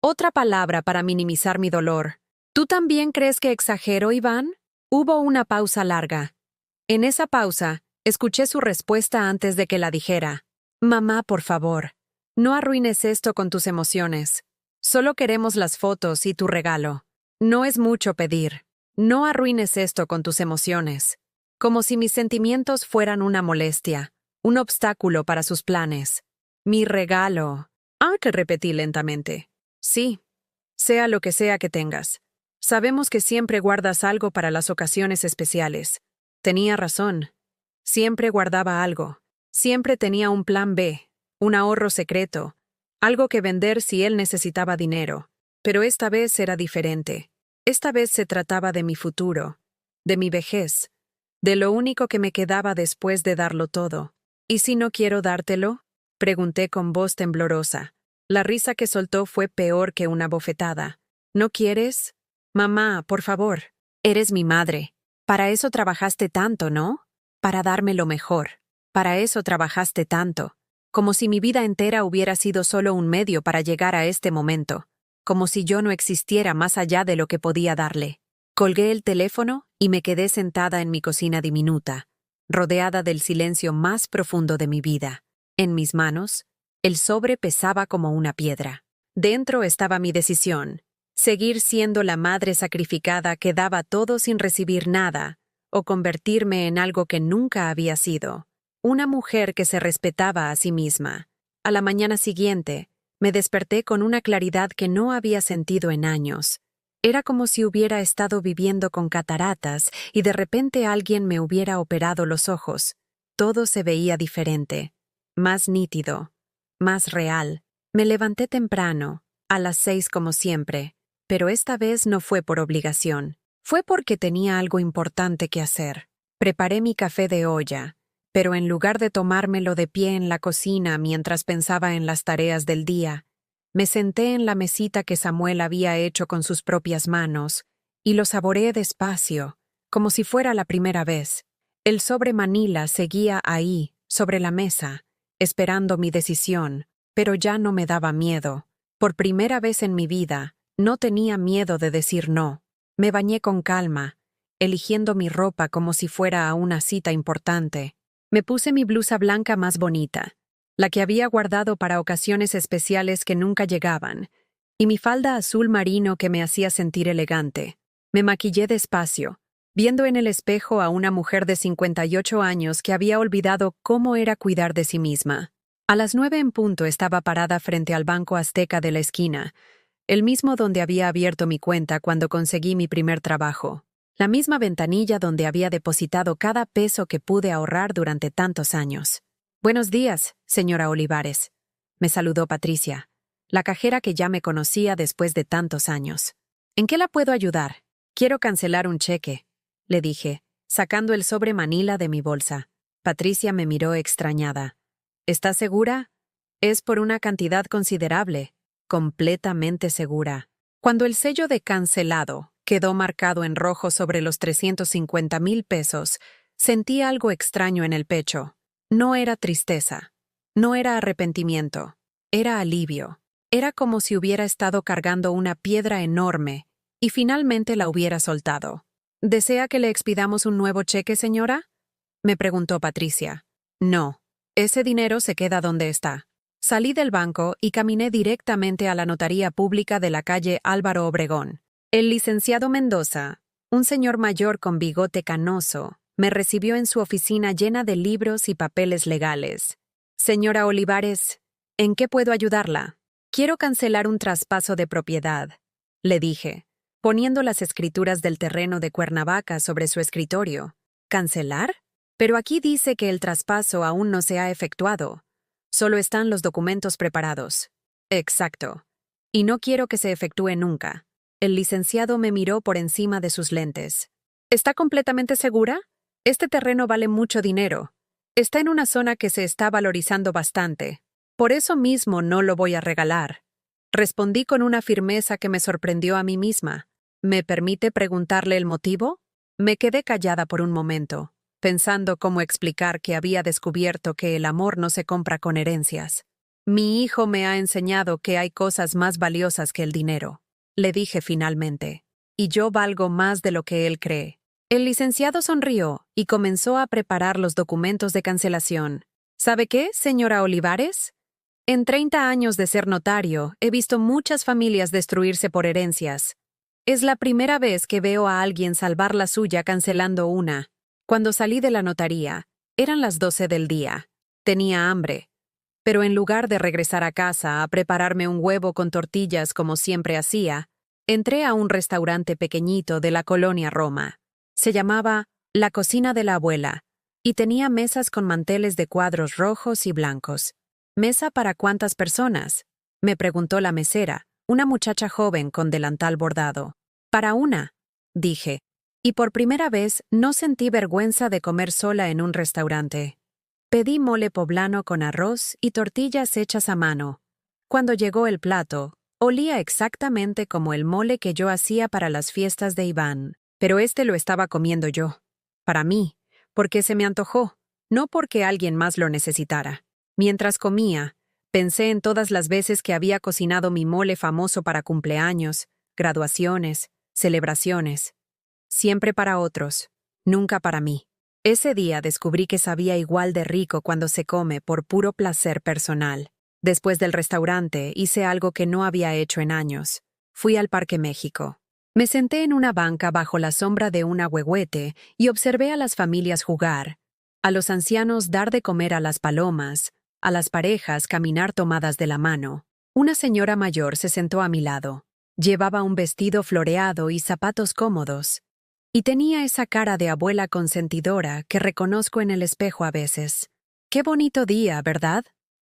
Otra palabra para minimizar mi dolor. ¿Tú también crees que exagero, Iván? Hubo una pausa larga. En esa pausa, escuché su respuesta antes de que la dijera. Mamá, por favor, no arruines esto con tus emociones. Solo queremos las fotos y tu regalo. No es mucho pedir. No arruines esto con tus emociones. Como si mis sentimientos fueran una molestia, un obstáculo para sus planes. Mi regalo. Que repetí lentamente. Sí, sea lo que sea que tengas. Sabemos que siempre guardas algo para las ocasiones especiales. Tenía razón. Siempre guardaba algo. Siempre tenía un plan B, un ahorro secreto, algo que vender si él necesitaba dinero. Pero esta vez era diferente. Esta vez se trataba de mi futuro, de mi vejez, de lo único que me quedaba después de darlo todo. ¿Y si no quiero dártelo? Pregunté con voz temblorosa. La risa que soltó fue peor que una bofetada. ¿No quieres? Mamá, por favor. Eres mi madre. Para eso trabajaste tanto, ¿no? Para darme lo mejor. Para eso trabajaste tanto. Como si mi vida entera hubiera sido solo un medio para llegar a este momento. Como si yo no existiera más allá de lo que podía darle. Colgué el teléfono y me quedé sentada en mi cocina diminuta, rodeada del silencio más profundo de mi vida. En mis manos, el sobre pesaba como una piedra. Dentro estaba mi decisión: seguir siendo la madre sacrificada que daba todo sin recibir nada, o convertirme en algo que nunca había sido, una mujer que se respetaba a sí misma. A la mañana siguiente, me desperté con una claridad que no había sentido en años. Era como si hubiera estado viviendo con cataratas y de repente alguien me hubiera operado los ojos. Todo se veía diferente, más nítido, más real. Me levanté temprano, a las 6 como siempre, pero esta vez no fue por obligación. Fue porque tenía algo importante que hacer. Preparé mi café de olla, pero en lugar de tomármelo de pie en la cocina mientras pensaba en las tareas del día, me senté en la mesita que Samuel había hecho con sus propias manos y lo saboreé despacio, como si fuera la primera vez. El sobre Manila seguía ahí, sobre la mesa, esperando mi decisión, pero ya no me daba miedo. Por primera vez en mi vida, no tenía miedo de decir no. Me bañé con calma, eligiendo mi ropa como si fuera a una cita importante. Me puse mi blusa blanca más bonita, la que había guardado para ocasiones especiales que nunca llegaban, y mi falda azul marino que me hacía sentir elegante. Me maquillé despacio, viendo en el espejo a una mujer de 58 años que había olvidado cómo era cuidar de sí misma. A las 9 en punto estaba parada frente al Banco Azteca de la esquina, el mismo donde había abierto mi cuenta cuando conseguí mi primer trabajo. La misma ventanilla donde había depositado cada peso que pude ahorrar durante tantos años. «Buenos días, señora Olivares», me saludó Patricia, la cajera que ya me conocía después de tantos años. «¿En qué la puedo ayudar?» «Quiero cancelar un cheque», le dije, sacando el sobre Manila de mi bolsa. Patricia me miró extrañada. «¿Estás segura?» «Es por una cantidad considerable». «Completamente segura». Cuando el sello de cancelado quedó marcado en rojo sobre los 350,000 pesos, sentí algo extraño en el pecho. No era tristeza, no era arrepentimiento, era alivio. Era como si hubiera estado cargando una piedra enorme y finalmente la hubiera soltado. «¿Desea que le expidamos un nuevo cheque, señora?», me preguntó Patricia. «No, ese dinero se queda donde está». Salí del banco y caminé directamente a la notaría pública de la calle Álvaro Obregón. El licenciado Mendoza, un señor mayor con bigote canoso, me recibió en su oficina llena de libros y papeles legales. «Señora Olivares, ¿en qué puedo ayudarla?» «Quiero cancelar un traspaso de propiedad», le dije. poniendo las escrituras del terreno de Cuernavaca sobre su escritorio. ¿Cancelar? Pero aquí dice que el traspaso aún no se ha efectuado. Solo están los documentos preparados. Exacto. Y no quiero que se efectúe nunca. El licenciado me miró por encima de sus lentes. ¿Está completamente segura? Este terreno vale mucho dinero. Está en una zona que se está valorizando bastante. Por eso mismo no lo voy a regalar. Respondí con una firmeza que me sorprendió a mí misma. ¿Me permite preguntarle el motivo? Me quedé callada por un momento, pensando cómo explicar que había descubierto que el amor no se compra con herencias. Mi hijo me ha enseñado que hay cosas más valiosas que el dinero, le dije finalmente, y yo valgo más de lo que él cree. El licenciado sonrió y comenzó a preparar los documentos de cancelación. ¿Sabe qué, señora Olivares? En 30 años de ser notario, he visto muchas familias destruirse por herencias. Es la primera vez que veo a alguien salvar la suya cancelando una. Cuando salí de la notaría, eran las 12 del día. Tenía hambre. Pero en lugar de regresar a casa a prepararme un huevo con tortillas como siempre hacía, entré a un restaurante pequeñito de la colonia Roma. Se llamaba La Cocina de la Abuela, y tenía mesas con manteles de cuadros rojos y blancos. ¿Mesa para cuántas personas?, me preguntó la mesera, una muchacha joven con delantal bordado. Para una, dije, y por primera vez no sentí vergüenza de comer sola en un restaurante. Pedí mole poblano con arroz y tortillas hechas a mano. Cuando llegó el plato, olía exactamente como el mole que yo hacía para las fiestas de Iván, pero lo estaba comiendo yo. Para mí, porque se me antojó, no porque alguien más lo necesitara. Mientras comía, pensé en todas las veces que había cocinado mi mole famoso para cumpleaños, graduaciones, celebraciones. Siempre para otros, nunca para mí. Ese día descubrí que sabía igual de rico cuando se come por puro placer personal. Después del restaurante, hice algo que no había hecho en años. Fui al Parque México. Me senté en una banca bajo la sombra de un ahuehuete y observé a las familias jugar, a los ancianos dar de comer a las palomas, a las parejas caminar tomadas de la mano. Una señora mayor se sentó a mi lado. Llevaba un vestido floreado y zapatos cómodos. Y tenía esa cara de abuela consentidora que reconozco en el espejo a veces. «Qué bonito día, ¿verdad?»,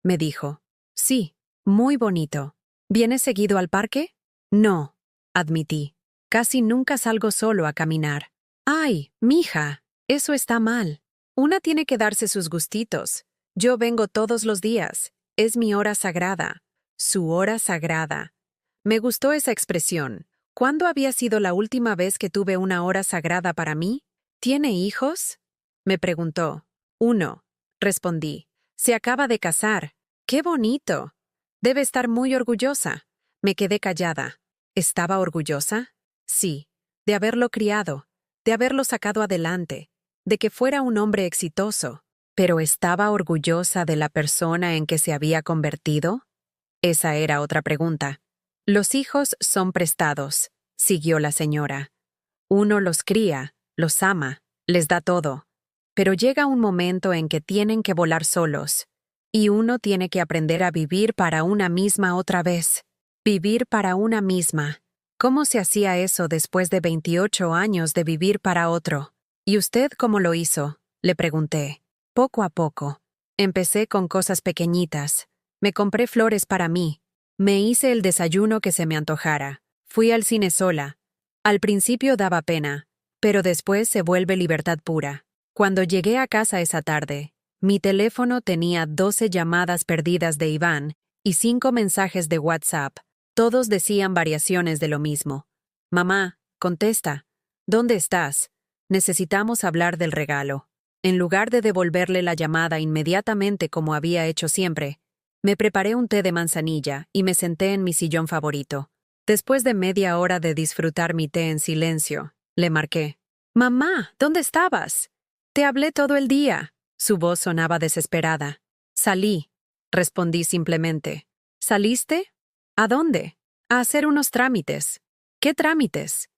me dijo. «Sí, muy bonito. ¿Vienes seguido al parque?». «No», admití. «Casi nunca salgo solo a caminar». «Ay, mija, eso está mal. Una tiene que darse sus gustitos. Yo vengo todos los días. Es mi hora sagrada». Su hora sagrada. Me gustó esa expresión. ¿Cuándo había sido la última vez que tuve una hora sagrada para mí? ¿Tiene hijos?, me preguntó. «Uno», respondí. «Se acaba de casar. ¡Qué bonito! Debe estar muy orgullosa». Me quedé callada. ¿Estaba orgullosa? Sí, de haberlo criado, de haberlo sacado adelante, de que fuera un hombre exitoso. ¿Pero estaba orgullosa de la persona en que se había convertido? Esa era otra pregunta. «Los hijos son prestados», siguió la señora. «Uno los cría, los ama, les da todo. Pero llega un momento en que tienen que volar solos. Y uno tiene que aprender a vivir para una misma otra vez. Vivir para una misma. ¿Cómo se hacía eso después de 28 años de vivir para otro? ¿Y usted cómo lo hizo?», le pregunté. «Poco a poco. Empecé con cosas pequeñitas. Me compré flores para mí. Me hice el desayuno que se me antojara. Fui al cine sola. Al principio daba pena, pero después se vuelve libertad pura. Cuando llegué a casa esa tarde, mi teléfono tenía 12 llamadas perdidas de Iván y 5 mensajes de WhatsApp. Todos decían variaciones de lo mismo. «Mamá, contesta. ¿Dónde estás? Necesitamos hablar del regalo». En lugar de devolverle la llamada inmediatamente como había hecho siempre, me preparé un té de manzanilla y me senté en mi sillón favorito. Después de media hora de disfrutar mi té en silencio, le marqué. «Mamá, ¿dónde estabas? Te hablé todo el día». Su voz sonaba desesperada. «Salí», respondí simplemente. «¿Saliste? ¿A dónde?». «A hacer unos trámites». «¿Qué trámites?».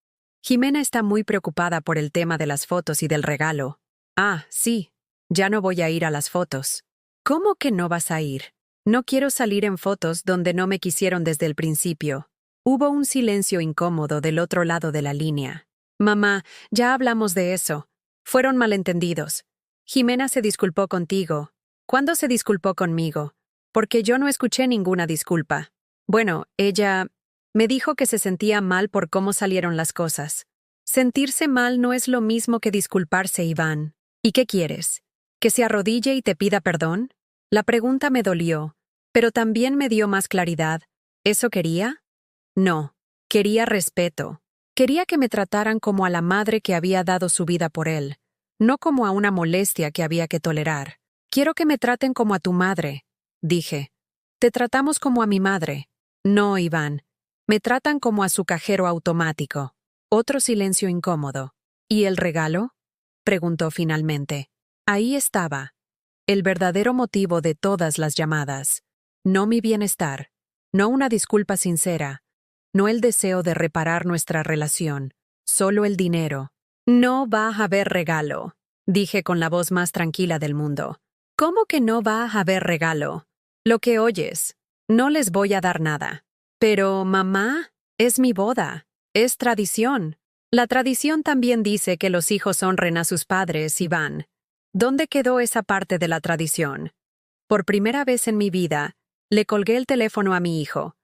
«Jimena está muy preocupada por el tema de las fotos y del regalo». «Ah, sí. Ya no voy a ir a las fotos». «¿Cómo que no vas a ir?». «No quiero salir en fotos donde no me quisieron desde el principio». Hubo un silencio incómodo del otro lado de la línea. Mamá, ya hablamos de eso. Fueron malentendidos. Jimena se disculpó contigo. ¿Cuándo se disculpó conmigo? Porque yo no escuché ninguna disculpa. Bueno, ella me dijo que se sentía mal por cómo salieron las cosas. Sentirse mal no es lo mismo que disculparse, Iván. ¿Y qué quieres? ¿Que se arrodille y te pida perdón? La pregunta me dolió, pero también me dio más claridad. ¿Eso quería? No. Quería respeto. Quería que me trataran como a la madre que había dado su vida por él, no como a una molestia que había que tolerar. Quiero que me traten como a tu madre, dije. Te tratamos como a mi madre. No, Iván. Me tratan como a su cajero automático. Otro silencio incómodo. ¿Y el regalo? Preguntó finalmente. Ahí estaba. El verdadero motivo de todas las llamadas. No mi bienestar. No una disculpa sincera. No el deseo de reparar nuestra relación. Solo el dinero. No va a haber regalo, dije con la voz más tranquila del mundo. ¿Cómo que no va a haber regalo? Lo que oyes. No les voy a dar nada. Pero, mamá, es mi boda. Es tradición. La tradición también dice que los hijos honren a sus padres, Iván. ¿Dónde quedó esa parte de la tradición? Por primera vez en mi vida, le colgué el teléfono a mi hijo.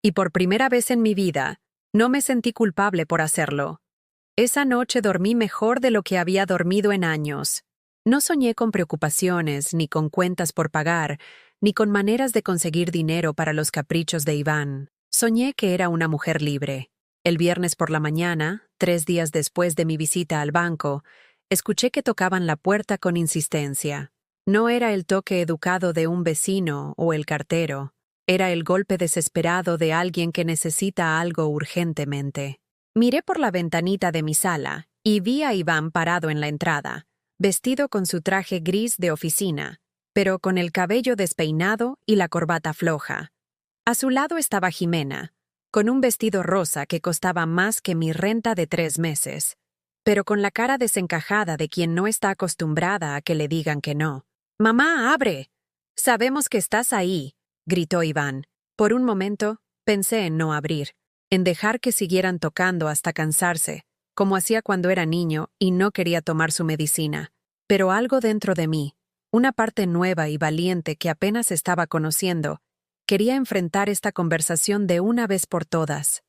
Y por primera vez en mi vida, no me sentí culpable por hacerlo. Esa noche dormí mejor de lo que había dormido en años. No soñé con preocupaciones, ni con cuentas por pagar, ni con maneras de conseguir dinero para los caprichos de Iván. Soñé que era una mujer libre. El viernes por la mañana, 3 días después de mi visita al banco, escuché que tocaban la puerta con insistencia. No era el toque educado de un vecino o el cartero. Era el golpe desesperado de alguien que necesita algo urgentemente. Miré por la ventanita de mi sala y vi a Iván parado en la entrada, vestido con su traje gris de oficina, pero con el cabello despeinado y la corbata floja. A su lado estaba Jimena, con un vestido rosa que costaba más que mi renta de 3 meses, pero con la cara desencajada de quien no está acostumbrada a que le digan que no. «¡Mamá, abre! Sabemos que estás ahí», gritó Iván. Por un momento, pensé en no abrir, en dejar que siguieran tocando hasta cansarse, como hacía cuando era niño y no quería tomar su medicina. Pero algo dentro de mí, una parte nueva y valiente que apenas estaba conociendo, quería enfrentar esta conversación de una vez por todas.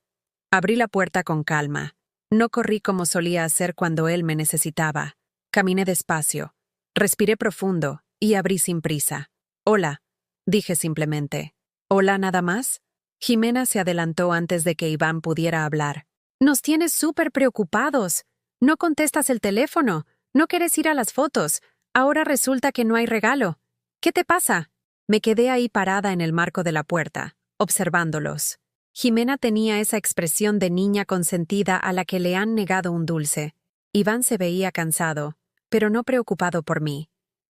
Abrí la puerta con calma. No corrí como solía hacer cuando él me necesitaba. Caminé despacio, respiré profundo y abrí sin prisa. «Hola», dije simplemente. «¿Hola nada más?» Jimena se adelantó antes de que Iván pudiera hablar. «Nos tienes súper preocupados. No contestas el teléfono. No quieres ir a las fotos. Ahora resulta que no hay regalo. ¿Qué te pasa?» Me quedé ahí parada en el marco de la puerta, observándolos. Jimena tenía esa expresión de niña consentida a la que le han negado un dulce. Iván se veía cansado, pero no preocupado por mí.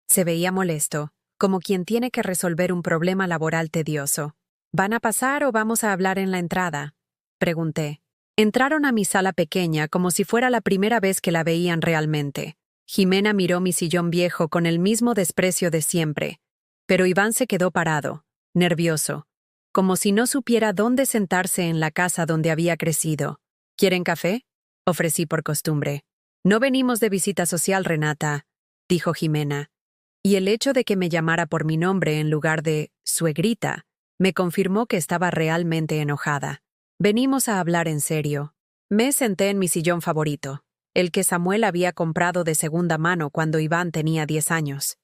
Se veía molesto, como quien tiene que resolver un problema laboral tedioso. «¿Van a pasar o vamos a hablar en la entrada?», pregunté. Entraron a mi sala pequeña como si fuera la primera vez que la veían realmente. Jimena miró mi sillón viejo con el mismo desprecio de siempre, pero Iván se quedó parado, nervioso, como si no supiera dónde sentarse en la casa donde había crecido. «¿Quieren café?», ofrecí por costumbre. «No venimos de visita social, Renata», dijo Jimena. Y el hecho de que me llamara por mi nombre en lugar de «suegrita» me confirmó que estaba realmente enojada. «Venimos a hablar en serio». Me senté en mi sillón favorito, el que Samuel había comprado de segunda mano cuando Iván tenía 10 años.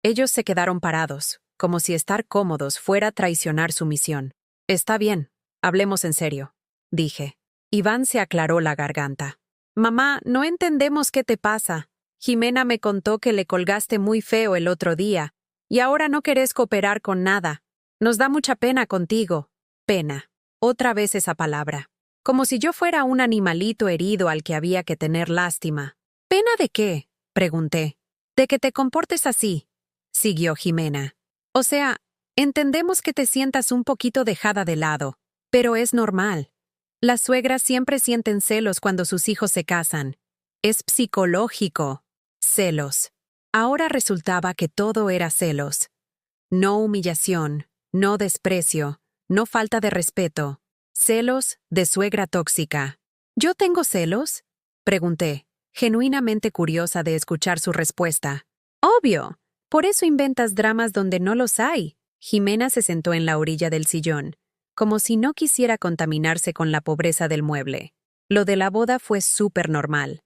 Ellos se quedaron parados, como si estar cómodos fuera traicionar su misión. «Está bien, hablemos en serio», dije. Iván se aclaró la garganta. «Mamá, no entendemos qué te pasa. Jimena me contó que le colgaste muy feo el otro día, y ahora no querés cooperar con nada. Nos da mucha pena contigo». Pena. Otra vez esa palabra. Como si yo fuera un animalito herido al que había que tener lástima. «¿Pena de qué?», pregunté. «De que te comportes así», siguió Jimena. «O sea, entendemos que te sientas un poquito dejada de lado, pero es normal. Las suegras siempre sienten celos cuando sus hijos se casan. Es psicológico. Celos». Ahora resultaba que todo era celos. No humillación, no desprecio, no falta de respeto. Celos de suegra tóxica. ¿Yo tengo celos? Pregunté, genuinamente curiosa de escuchar su respuesta. Obvio. Por eso inventas dramas donde no los hay. Jimena se sentó en la orilla del sillón, como si no quisiera contaminarse con la pobreza del mueble. Lo de la boda fue súper normal.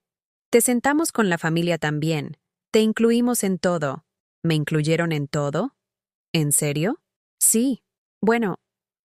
Te sentamos con la familia también. Te incluimos en todo. ¿Me incluyeron en todo? ¿En serio? Sí. Bueno,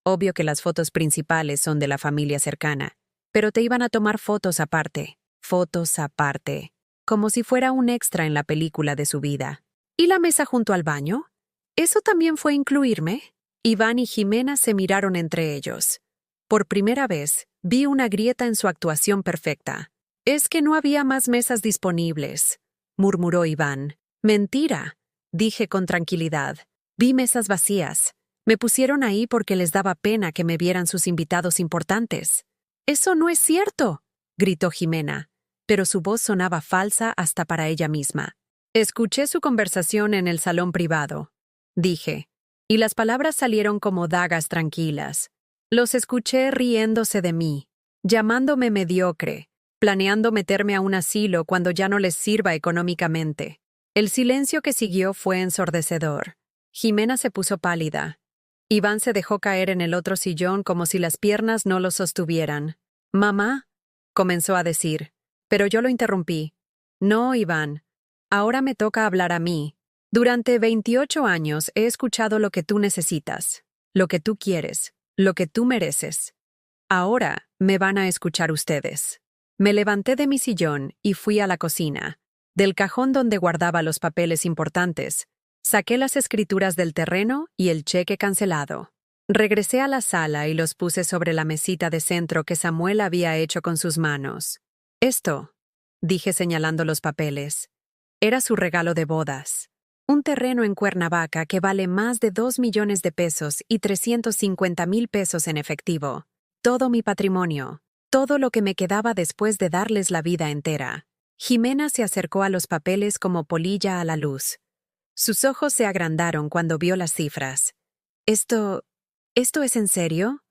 obvio que las fotos principales son de la familia cercana, pero te iban a tomar fotos aparte. Fotos aparte. Como si fuera un extra en la película de su vida. ¿Y la mesa junto al baño? ¿Eso también fue incluirme? Iván y Jimena se miraron entre ellos. Por primera vez, vi una grieta en su actuación perfecta. Es que no había más mesas disponibles, murmuró Iván. Mentira, dije con tranquilidad. Vi mesas vacías. Me pusieron ahí porque les daba pena que me vieran sus invitados importantes. Eso no es cierto, gritó Jimena, pero su voz sonaba falsa hasta para ella misma. Escuché su conversación en el salón privado, dije, y las palabras salieron como dagas tranquilas. Los escuché riéndose de mí, llamándome mediocre, planeando meterme a un asilo cuando ya no les sirva económicamente. El silencio que siguió fue ensordecedor. Jimena se puso pálida. Iván se dejó caer en el otro sillón como si las piernas no lo sostuvieran. «Mamá», comenzó a decir, pero yo lo interrumpí. «No, Iván. Ahora me toca hablar a mí. Durante 28 años he escuchado lo que tú necesitas, lo que tú quieres, lo que tú mereces. Ahora me van a escuchar ustedes». Me levanté de mi sillón y fui a la cocina. Del cajón donde guardaba los papeles importantes, saqué las escrituras del terreno y el cheque cancelado. Regresé a la sala y los puse sobre la mesita de centro que Samuel había hecho con sus manos. «Esto», dije señalando los papeles, era su regalo de bodas. Un terreno en Cuernavaca que vale más de 2 millones de pesos y 350,000 pesos en efectivo. Todo mi patrimonio. Todo lo que me quedaba después de darles la vida entera. Jimena se acercó a los papeles como polilla a la luz. Sus ojos se agrandaron cuando vio las cifras. ¿Esto es en serio?»,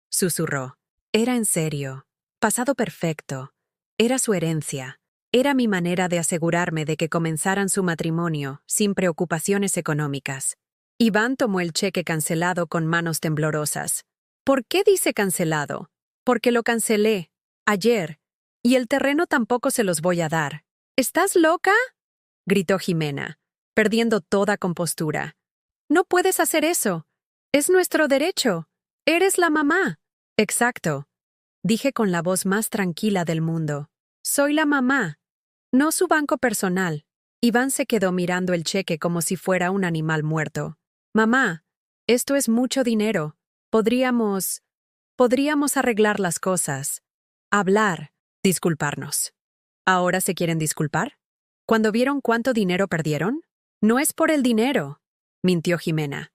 susurró. Era en serio. Pasado perfecto. Era su herencia. Era mi manera de asegurarme de que comenzaran su matrimonio sin preocupaciones económicas. Iván tomó el cheque cancelado con manos temblorosas. «¿Por qué dice cancelado?» «Porque lo cancelé. Ayer. Y el terreno tampoco se los voy a dar». «¿Estás loca?», gritó Jimena, perdiendo toda compostura. «No puedes hacer eso. Es nuestro derecho. Eres la mamá». «Exacto», dije con la voz más tranquila del mundo. «Soy la mamá, no su banco personal». Iván se quedó mirando el cheque como si fuera un animal muerto. «Mamá, esto es mucho dinero. Podríamos arreglar las cosas. Hablar, disculparnos». ¿Ahora se quieren disculpar? ¿Cuando vieron cuánto dinero perdieron? «No es por el dinero», mintió Jimena.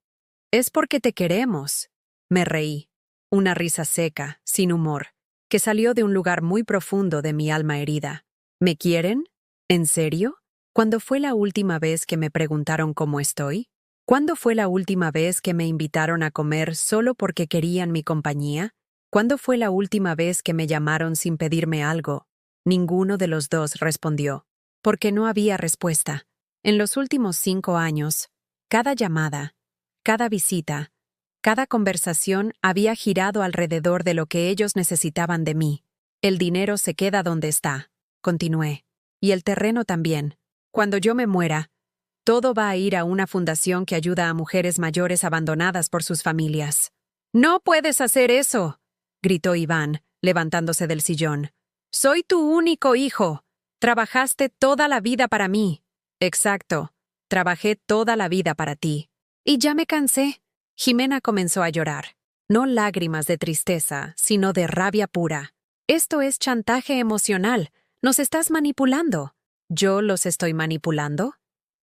«Es porque te queremos». Me reí. Una risa seca, sin humor, que salió de un lugar muy profundo de mi alma herida. ¿Me quieren? ¿En serio? ¿Cuándo fue la última vez que me preguntaron cómo estoy? ¿Cuándo fue la última vez que me invitaron a comer solo porque querían mi compañía? ¿Cuándo fue la última vez que me llamaron sin pedirme algo? Ninguno de los dos respondió, porque no había respuesta. En los últimos 5 años, cada llamada, cada visita, cada conversación había girado alrededor de lo que ellos necesitaban de mí. «El dinero se queda donde está», continué. «Y el terreno también. Cuando yo me muera, todo va a ir a una fundación que ayuda a mujeres mayores abandonadas por sus familias». «No puedes hacer eso», gritó Iván, levantándose del sillón. «Soy tu único hijo. Trabajaste toda la vida para mí». «Exacto. Trabajé toda la vida para ti». «Y ya me cansé». Jimena comenzó a llorar. No lágrimas de tristeza, sino de rabia pura. «Esto es chantaje emocional. Nos estás manipulando». «¿Yo los estoy manipulando?»,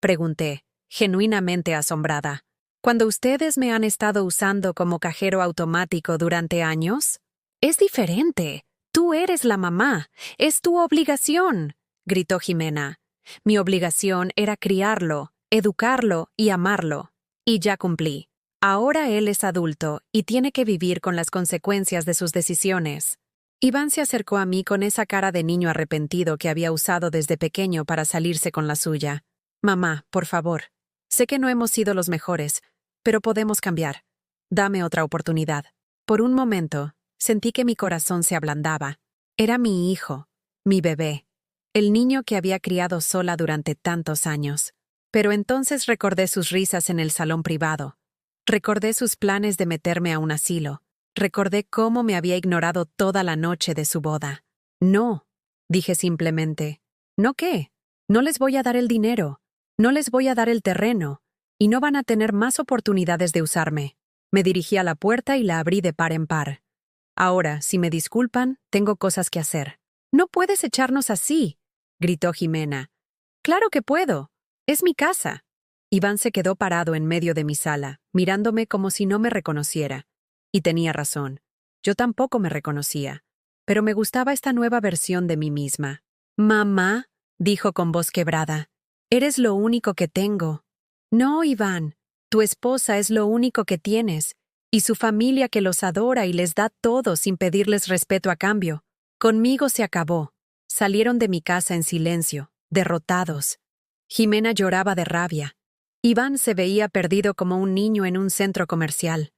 pregunté, genuinamente asombrada. «¿Cuando ustedes me han estado usando como cajero automático durante años?» «Es diferente. Tú eres la mamá. Es tu obligación», gritó Jimena. «Mi obligación era criarlo, educarlo y amarlo. Y ya cumplí. Ahora él es adulto y tiene que vivir con las consecuencias de sus decisiones. Iván se acercó a mí con esa cara de niño arrepentido que había usado desde pequeño para salirse con la suya. Mamá, por favor. Sé que no hemos sido los mejores, pero podemos cambiar. Dame otra oportunidad. Por un momento, sentí que mi corazón se ablandaba. Era mi hijo, mi bebé, el niño que había criado sola durante tantos años. Pero entonces recordé sus risas en el salón privado. Recordé sus planes de meterme a un asilo. Recordé cómo me había ignorado toda la noche de su boda. No, dije simplemente. ¿No qué? No les voy a dar el dinero. No les voy a dar el terreno. Y no van a tener más oportunidades de usarme. Me dirigí a la puerta y la abrí de par en par. Ahora, si me disculpan, tengo cosas que hacer. No puedes echarnos así, gritó Jimena. Claro que puedo. Es mi casa. Iván se quedó parado en medio de mi sala, mirándome como si no me reconociera. Y tenía razón. Yo tampoco me reconocía. Pero me gustaba esta nueva versión de mí misma. Mamá, dijo con voz quebrada, eres lo único que tengo. No, Iván, tu esposa es lo único que tienes, y su familia que los adora y les da todo sin pedirles respeto a cambio. Conmigo se acabó. Salieron de mi casa en silencio, derrotados. Jimena lloraba de rabia. Iván se veía perdido como un niño en un centro comercial.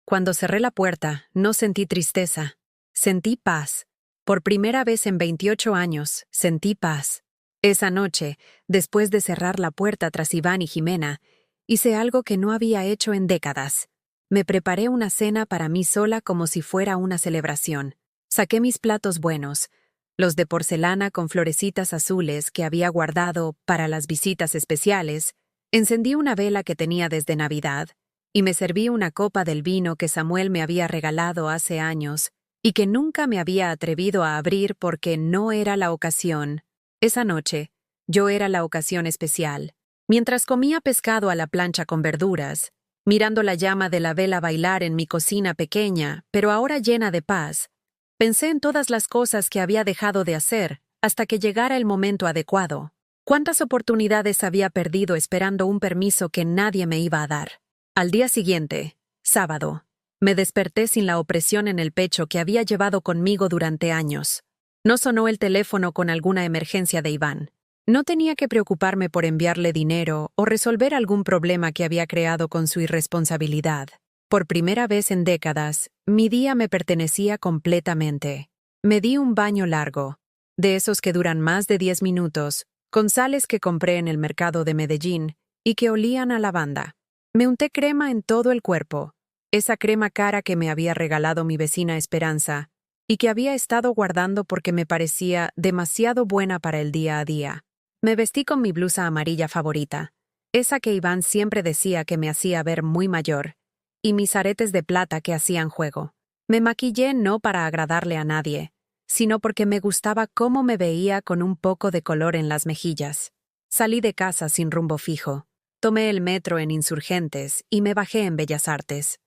Cuando cerré la puerta, no sentí tristeza. Sentí paz. Por primera vez en 28 años, sentí paz. Esa noche, después de cerrar la puerta tras Iván y Jimena, hice algo que no había hecho en décadas. Me preparé una cena para mí sola como si fuera una celebración. Saqué mis platos buenos, los de porcelana con florecitas azules que había guardado para las visitas especiales, encendí una vela que tenía desde Navidad, y me serví una copa del vino que Samuel me había regalado hace años y que nunca me había atrevido a abrir porque no era la ocasión. Esa noche, yo era la ocasión especial. Mientras comía pescado a la plancha con verduras, mirando la llama de la vela bailar en mi cocina pequeña, pero ahora llena de paz, pensé en todas las cosas que había dejado de hacer hasta que llegara el momento adecuado. ¿Cuántas oportunidades había perdido esperando un permiso que nadie me iba a dar? Al día siguiente, sábado, me desperté sin la opresión en el pecho que había llevado conmigo durante años. No sonó el teléfono con alguna emergencia de Iván. No tenía que preocuparme por enviarle dinero o resolver algún problema que había creado con su irresponsabilidad. Por primera vez en décadas, mi día me pertenecía completamente. Me di un baño largo, de esos que duran más de 10 minutos, con sales que compré en el mercado de Medellín y que olían a lavanda. Me unté crema en todo el cuerpo, esa crema cara que me había regalado mi vecina Esperanza y que había estado guardando porque me parecía demasiado buena para el día a día. Me vestí con mi blusa amarilla favorita, esa que Iván siempre decía que me hacía ver muy mayor, y mis aretes de plata que hacían juego. Me maquillé no para agradarle a nadie, sino porque me gustaba cómo me veía con un poco de color en las mejillas. Salí de casa sin rumbo fijo. Tomé el metro en Insurgentes y me bajé en Bellas Artes,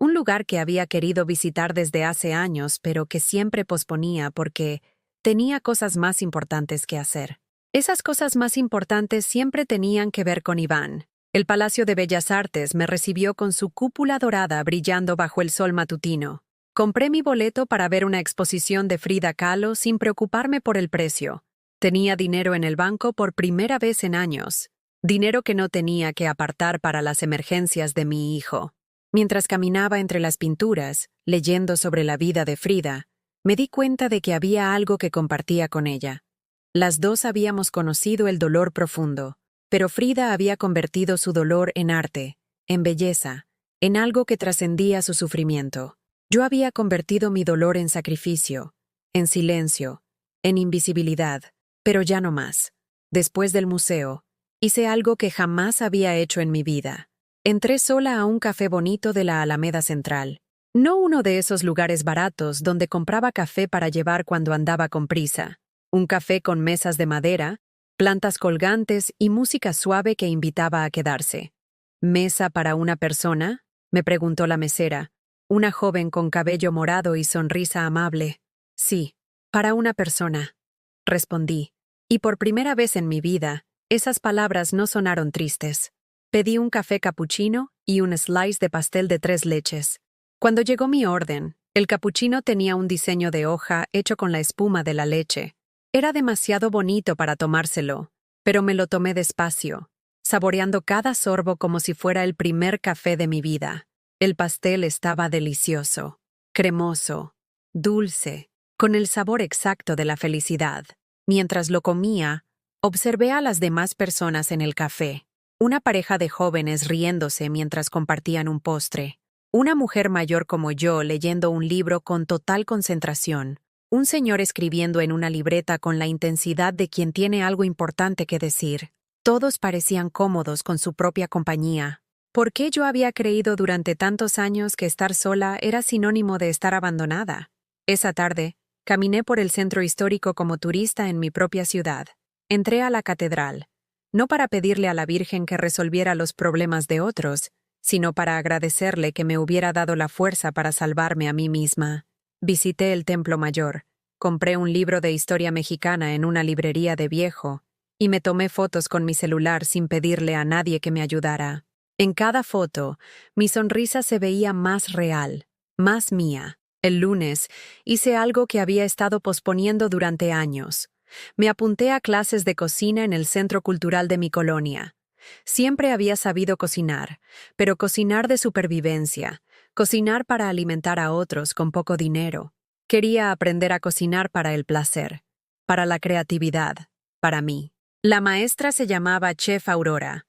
un lugar que había querido visitar desde hace años pero que siempre posponía porque tenía cosas más importantes que hacer. Esas cosas más importantes siempre tenían que ver con Iván. El Palacio de Bellas Artes me recibió con su cúpula dorada brillando bajo el sol matutino. Compré mi boleto para ver una exposición de Frida Kahlo sin preocuparme por el precio. Tenía dinero en el banco por primera vez en años. Dinero que no tenía que apartar para las emergencias de mi hijo. Mientras caminaba entre las pinturas, leyendo sobre la vida de Frida, me di cuenta de que había algo que compartía con ella. Las dos habíamos conocido el dolor profundo, pero Frida había convertido su dolor en arte, en belleza, en algo que trascendía su sufrimiento. Yo había convertido mi dolor en sacrificio, en silencio, en invisibilidad, pero ya no más. Después del museo, hice algo que jamás había hecho en mi vida. Entré sola a un café bonito de la Alameda Central. No uno de esos lugares baratos donde compraba café para llevar cuando andaba con prisa. Un café con mesas de madera, plantas colgantes y música suave que invitaba a quedarse. ¿Mesa para una persona?, me preguntó la mesera, una joven con cabello morado y sonrisa amable. Sí, para una persona, respondí. Y por primera vez en mi vida, esas palabras no sonaron tristes. Pedí un café capuchino y un slice de pastel de 3 leches. Cuando llegó mi orden, el capuchino tenía un diseño de hoja hecho con la espuma de la leche. Era demasiado bonito para tomárselo, pero me lo tomé despacio, saboreando cada sorbo como si fuera el primer café de mi vida. El pastel estaba delicioso, cremoso, dulce, con el sabor exacto de la felicidad. Mientras lo comía, observé a las demás personas en el café. Una pareja de jóvenes riéndose mientras compartían un postre. Una mujer mayor como yo leyendo un libro con total concentración. Un señor escribiendo en una libreta con la intensidad de quien tiene algo importante que decir. Todos parecían cómodos con su propia compañía. ¿Por qué yo había creído durante tantos años que estar sola era sinónimo de estar abandonada? Esa tarde, caminé por el centro histórico como turista en mi propia ciudad. Entré a la catedral, no para pedirle a la Virgen que resolviera los problemas de otros, sino para agradecerle que me hubiera dado la fuerza para salvarme a mí misma. Visité el Templo Mayor, compré un libro de historia mexicana en una librería de viejo, y me tomé fotos con mi celular sin pedirle a nadie que me ayudara. En cada foto, mi sonrisa se veía más real, más mía. El lunes, hice algo que había estado posponiendo durante años. Me apunté a clases de cocina en el Centro Cultural de mi colonia. Siempre había sabido cocinar, pero cocinar de supervivencia, cocinar para alimentar a otros con poco dinero. Quería aprender a cocinar para el placer, para la creatividad, para mí. La maestra se llamaba Chef Aurora,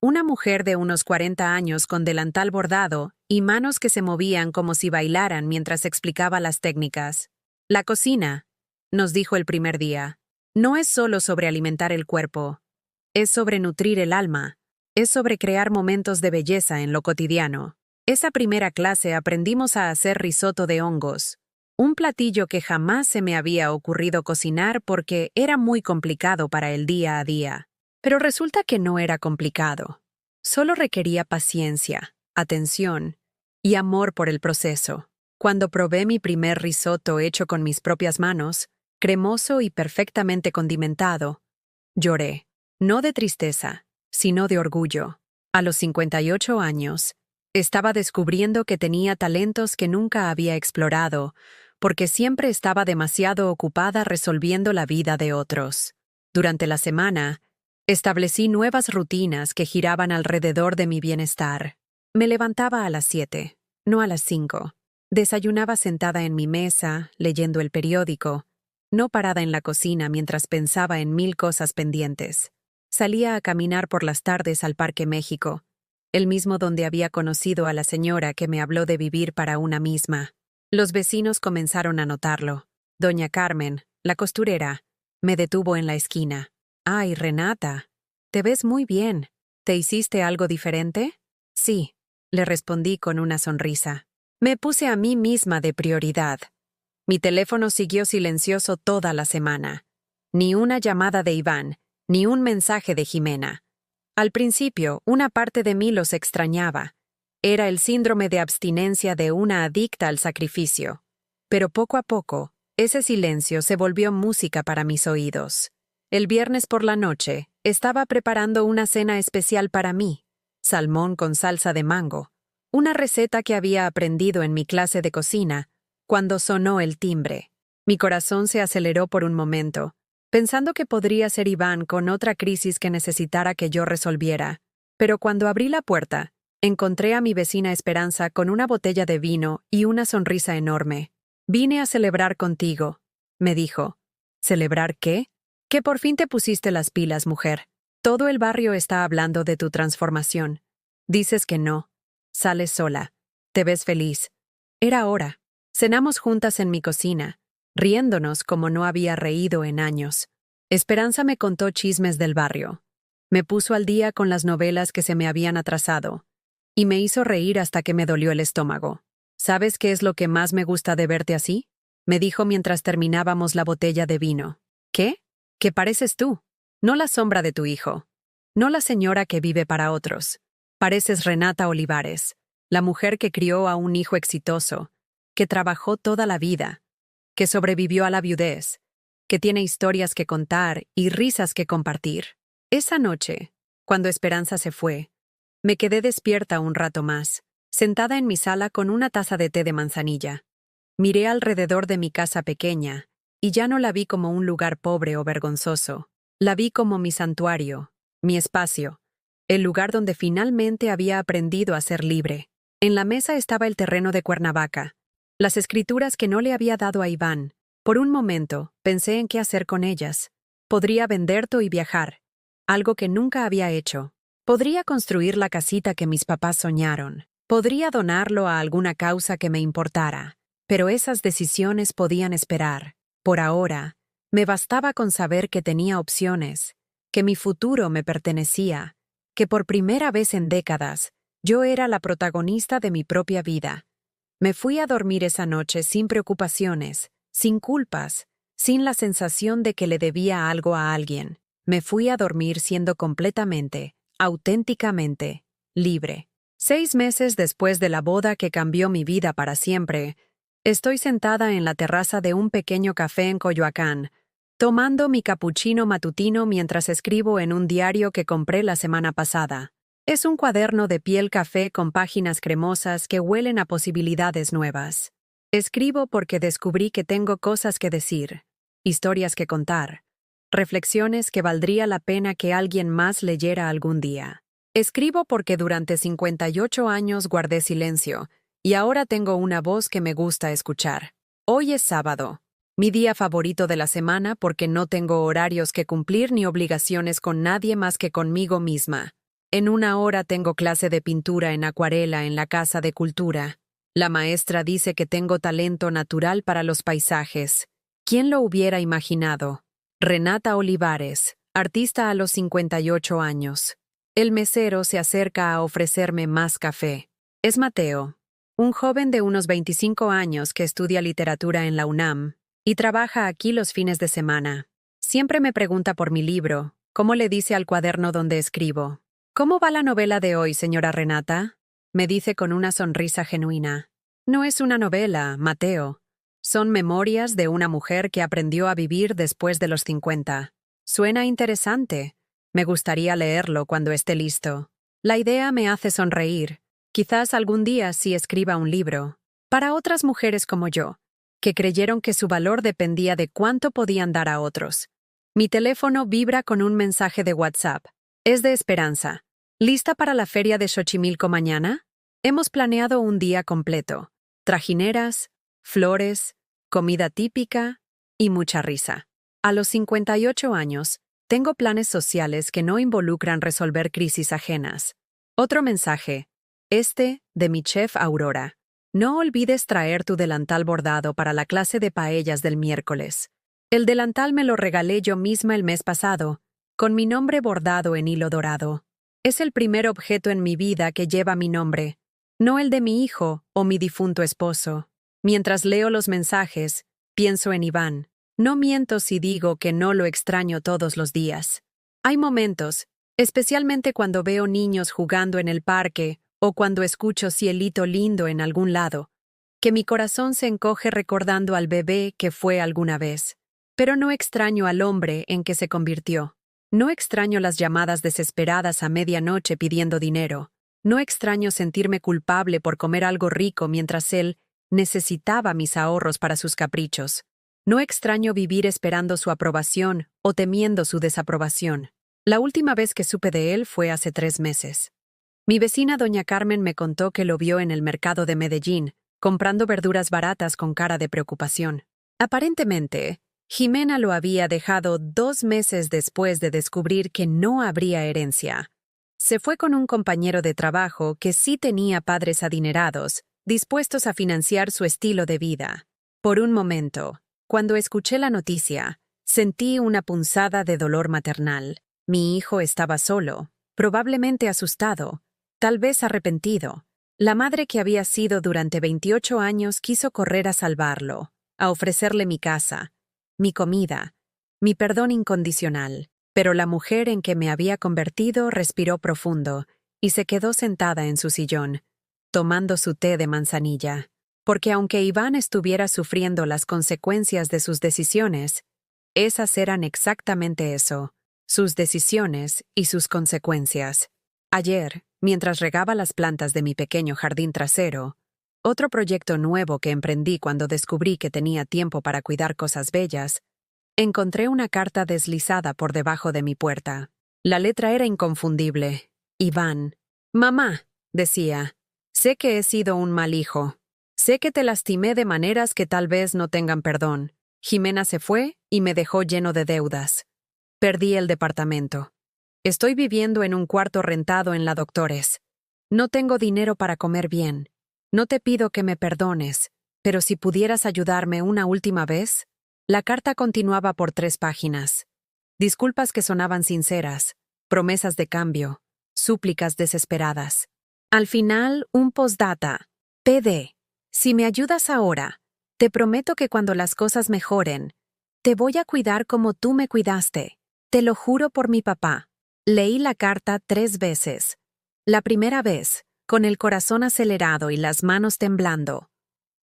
una mujer de unos 40 años con delantal bordado y manos que se movían como si bailaran mientras explicaba las técnicas. La cocina, nos dijo el primer día, no es solo sobre alimentar el cuerpo, es sobre nutrir el alma, es sobre crear momentos de belleza en lo cotidiano. Esa primera clase aprendimos a hacer risotto de hongos, un platillo que jamás se me había ocurrido cocinar porque era muy complicado para el día a día. Pero resulta que no era complicado. Solo requería paciencia, atención y amor por el proceso. Cuando probé mi primer risotto hecho con mis propias manos, cremoso y perfectamente condimentado, lloré, no de tristeza, sino de orgullo. A los 58 años, estaba descubriendo que tenía talentos que nunca había explorado, porque siempre estaba demasiado ocupada resolviendo la vida de otros. Durante la semana, establecí nuevas rutinas que giraban alrededor de mi bienestar. Me levantaba a las 7, no a las 5. Desayunaba sentada en mi mesa, leyendo el periódico, no parada en la cocina mientras pensaba en 1000 cosas pendientes. Salía a caminar por las tardes al Parque México, el mismo donde había conocido a la señora que me habló de vivir para una misma. Los vecinos comenzaron a notarlo. Doña Carmen, la costurera, me detuvo en la esquina. «Ay, Renata, te ves muy bien. ¿Te hiciste algo diferente?» «Sí», le respondí con una sonrisa. Me puse a mí misma de prioridad. Mi teléfono siguió silencioso toda la semana. Ni una llamada de Iván, ni un mensaje de Jimena. Al principio, una parte de mí los extrañaba. Era el síndrome de abstinencia de una adicta al sacrificio. Pero poco a poco, ese silencio se volvió música para mis oídos. El viernes por la noche, estaba preparando una cena especial para mí, salmón con salsa de mango, una receta que había aprendido en mi clase de cocina, cuando sonó el timbre. Mi corazón se aceleró por un momento, pensando que podría ser Iván con otra crisis que necesitara que yo resolviera. Pero cuando abrí la puerta, encontré a mi vecina Esperanza con una botella de vino y una sonrisa enorme. «Vine a celebrar contigo», me dijo. «¿Celebrar qué?» «Que por fin te pusiste las pilas, mujer. Todo el barrio está hablando de tu transformación. Dices que no. Sales sola. Te ves feliz». Era hora. Cenamos juntas en mi cocina, riéndonos como no había reído en años. Esperanza me contó chismes del barrio. Me puso al día con las novelas que se me habían atrasado. Y me hizo reír hasta que me dolió el estómago. «¿Sabes qué es lo que más me gusta de verte así?», me dijo mientras terminábamos la botella de vino. «¿Qué? Que pareces tú. No la sombra de tu hijo. No la señora que vive para otros. Pareces Renata Olivares, la mujer que crió a un hijo exitoso, que trabajó toda la vida, que sobrevivió a la viudez, que tiene historias que contar y risas que compartir». Esa noche, cuando Esperanza se fue, Me quedé despierta un rato más, sentada en mi sala con una taza de té de manzanilla. Miré alrededor de mi casa pequeña, y ya no la vi como un lugar pobre o vergonzoso. La vi como mi santuario, mi espacio, el lugar donde finalmente había aprendido a ser libre. En la mesa estaba el terreno de Cuernavaca, las escrituras que no le había dado a Iván. Por un momento, pensé en qué hacer con ellas. Podría venderlo y viajar, algo que nunca había hecho. Podría construir la casita que mis papás soñaron. Podría donarlo a alguna causa que me importara. Pero esas decisiones podían esperar. Por ahora, me bastaba con saber que tenía opciones, que mi futuro me pertenecía, que por primera vez en décadas, yo era la protagonista de mi propia vida. Me fui a dormir esa noche sin preocupaciones, sin culpas, sin la sensación de que le debía algo a alguien. Me fui a dormir siendo completamente, auténticamente, libre. 6 meses después de la boda que cambió mi vida para siempre, estoy sentada en la terraza de un pequeño café en Coyoacán, tomando mi capuchino matutino mientras escribo en un diario que compré la semana pasada. Es un cuaderno de piel café con páginas cremosas que huelen a posibilidades nuevas. Escribo porque descubrí que tengo cosas que decir, historias que contar, reflexiones que valdría la pena que alguien más leyera algún día. Escribo porque durante 58 años guardé silencio, y ahora tengo una voz que me gusta escuchar. Hoy es sábado, mi día favorito de la semana porque no tengo horarios que cumplir ni obligaciones con nadie más que conmigo misma. En una hora tengo clase de pintura en acuarela en la Casa de Cultura. La maestra dice que tengo talento natural para los paisajes. ¿Quién lo hubiera imaginado? Renata Olivares, artista a los 58 años. El mesero se acerca a ofrecerme más café. Es Mateo, un joven de unos 25 años que estudia literatura en la UNAM y trabaja aquí los fines de semana. Siempre me pregunta por mi libro, cómo le dice al cuaderno donde escribo. ¿Cómo va la novela de hoy, señora Renata? Me dice con una sonrisa genuina. No es una novela, Mateo. Son memorias de una mujer que aprendió a vivir después de los 50. Suena interesante. Me gustaría leerlo cuando esté listo. La idea me hace sonreír. Quizás algún día sí escriba un libro. Para otras mujeres como yo, que creyeron que su valor dependía de cuánto podían dar a otros. Mi teléfono vibra con un mensaje de WhatsApp. Es de Esperanza. ¿Lista para la feria de Xochimilco mañana? Hemos planeado un día completo. Trajineras, flores, comida típica y mucha risa. A los 58 años, tengo planes sociales que no involucran resolver crisis ajenas. Otro mensaje. De mi chef Aurora. No olvides traer tu delantal bordado para la clase de paellas del miércoles. El delantal me lo regalé yo misma el mes pasado, con mi nombre bordado en hilo dorado. Es el primer objeto en mi vida que lleva mi nombre, no el de mi hijo o mi difunto esposo. Mientras leo los mensajes, pienso en Iván. No miento si digo que no lo extraño todos los días. Hay momentos, especialmente cuando veo niños jugando en el parque o cuando escucho cielito lindo en algún lado, que mi corazón se encoge recordando al bebé que fue alguna vez. Pero no extraño al hombre en que se convirtió. No extraño las llamadas desesperadas a medianoche pidiendo dinero. No extraño sentirme culpable por comer algo rico mientras él necesitaba mis ahorros para sus caprichos. No extraño vivir esperando su aprobación o temiendo su desaprobación. La última vez que supe de él fue hace 3 meses. Mi vecina doña Carmen me contó que lo vio en el mercado de Medellín, comprando verduras baratas con cara de preocupación. Aparentemente, Jimena lo había dejado 2 meses después de descubrir que no habría herencia. Se fue con un compañero de trabajo que sí tenía padres adinerados, dispuestos a financiar su estilo de vida. Por un momento, cuando escuché la noticia, sentí una punzada de dolor maternal. Mi hijo estaba solo, probablemente asustado, tal vez arrepentido. La madre que había sido durante 28 años quiso correr a salvarlo, a ofrecerle mi casa, mi comida, mi perdón incondicional. Pero la mujer en que me había convertido respiró profundo y se quedó sentada en su sillón, tomando su té de manzanilla. Porque aunque Iván estuviera sufriendo las consecuencias de sus decisiones, esas eran exactamente eso, sus decisiones y sus consecuencias. Ayer, mientras regaba las plantas de mi pequeño jardín trasero, otro proyecto nuevo que emprendí cuando descubrí que tenía tiempo para cuidar cosas bellas, encontré una carta deslizada por debajo de mi puerta. La letra era inconfundible. Iván. Mamá, decía, sé que he sido un mal hijo. Sé que te lastimé de maneras que tal vez no tengan perdón. Jimena se fue y me dejó lleno de deudas. Perdí el departamento. Estoy viviendo en un cuarto rentado en la Doctores. No tengo dinero para comer bien. No te pido que me perdones, pero si pudieras ayudarme una última vez. La carta continuaba por 3 páginas. Disculpas que sonaban sinceras, promesas de cambio, súplicas desesperadas. Al final, un postdata. PD. Si me ayudas ahora, te prometo que cuando las cosas mejoren, te voy a cuidar como tú me cuidaste. Te lo juro por mi papá. Leí la carta 3 veces. La primera vez, con el corazón acelerado y las manos temblando.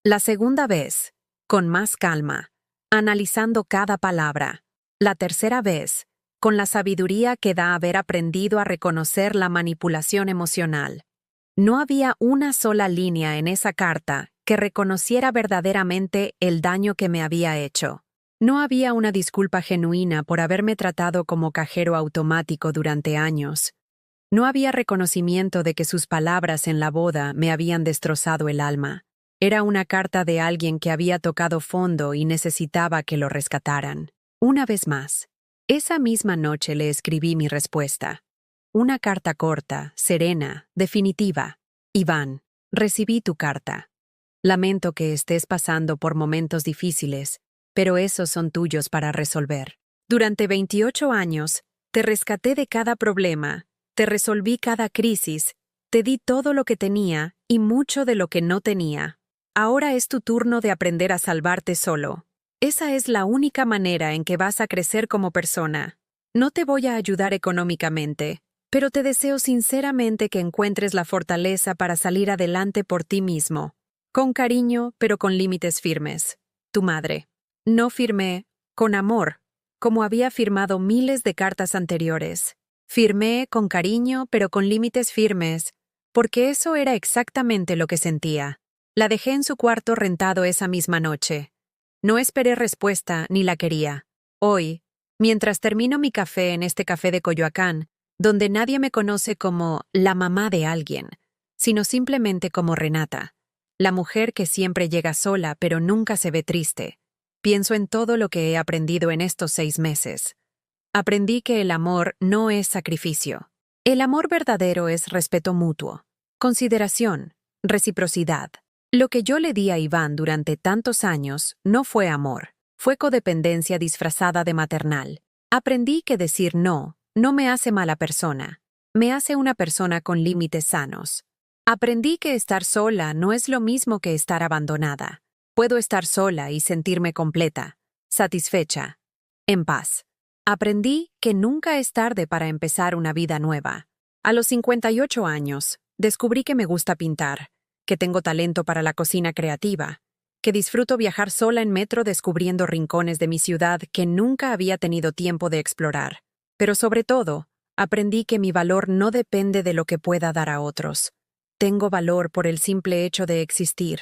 La segunda vez, con más calma, analizando cada palabra. La tercera vez, con la sabiduría que da haber aprendido a reconocer la manipulación emocional. No había una sola línea en esa carta que reconociera verdaderamente el daño que me había hecho. No había una disculpa genuina por haberme tratado como cajero automático durante años. No había reconocimiento de que sus palabras en la boda me habían destrozado el alma. Era una carta de alguien que había tocado fondo y necesitaba que lo rescataran. Una vez más, esa misma noche le escribí mi respuesta. Una carta corta, serena, definitiva. Iván, recibí tu carta. Lamento que estés pasando por momentos difíciles, pero esos son tuyos para resolver. Durante 28 años, te rescaté de cada problema, te resolví cada crisis, te di todo lo que tenía y mucho de lo que no tenía. Ahora es tu turno de aprender a salvarte solo. Esa es la única manera en que vas a crecer como persona. No te voy a ayudar económicamente, pero te deseo sinceramente que encuentres la fortaleza para salir adelante por ti mismo. Con cariño, pero con límites firmes. Tu madre. No firmé, con amor, como había firmado miles de cartas anteriores. Firmé con cariño, pero con límites firmes, porque eso era exactamente lo que sentía. La dejé en su cuarto rentado esa misma noche. No esperé respuesta ni la quería. Hoy, mientras termino mi café en este café de Coyoacán, donde nadie me conoce como la mamá de alguien, sino simplemente como Renata, la mujer que siempre llega sola pero nunca se ve triste. Pienso en todo lo que he aprendido en estos 6 meses. Aprendí que el amor no es sacrificio. El amor verdadero es respeto mutuo, consideración, reciprocidad. Lo que yo le di a Iván durante tantos años no fue amor, fue codependencia disfrazada de maternal. Aprendí que decir no me hace mala persona, me hace una persona con límites sanos. Aprendí que estar sola no es lo mismo que estar abandonada. Puedo estar sola y sentirme completa, satisfecha, en paz. Aprendí que nunca es tarde para empezar una vida nueva. A los 58 años, descubrí que me gusta pintar, que tengo talento para la cocina creativa, que disfruto viajar sola en metro descubriendo rincones de mi ciudad que nunca había tenido tiempo de explorar. Pero sobre todo, aprendí que mi valor no depende de lo que pueda dar a otros. Tengo valor por el simple hecho de existir,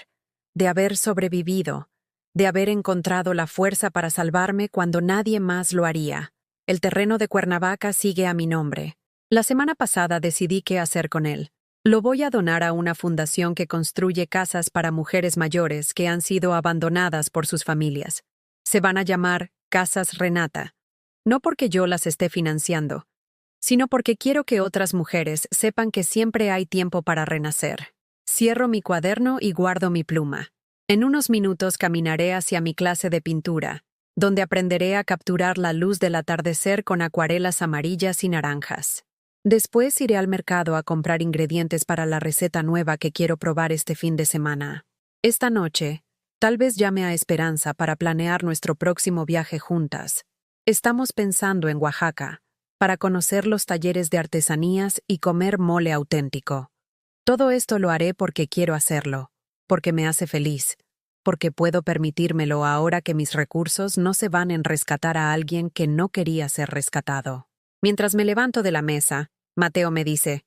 de haber sobrevivido, de haber encontrado la fuerza para salvarme cuando nadie más lo haría. El terreno de Cuernavaca sigue a mi nombre. La semana pasada decidí qué hacer con él. Lo voy a donar a una fundación que construye casas para mujeres mayores que han sido abandonadas por sus familias. Se van a llamar Casas Renata. No porque yo las esté financiando, sino porque quiero que otras mujeres sepan que siempre hay tiempo para renacer. Cierro mi cuaderno y guardo mi pluma. En unos minutos caminaré hacia mi clase de pintura, donde aprenderé a capturar la luz del atardecer con acuarelas amarillas y naranjas. Después iré al mercado a comprar ingredientes para la receta nueva que quiero probar este fin de semana. Esta noche, tal vez llame a Esperanza para planear nuestro próximo viaje juntas. Estamos pensando en Oaxaca, para conocer los talleres de artesanías y comer mole auténtico. Todo esto lo haré porque quiero hacerlo, porque me hace feliz, porque puedo permitírmelo ahora que mis recursos no se van en rescatar a alguien que no quería ser rescatado. Mientras me levanto de la mesa, Mateo me dice,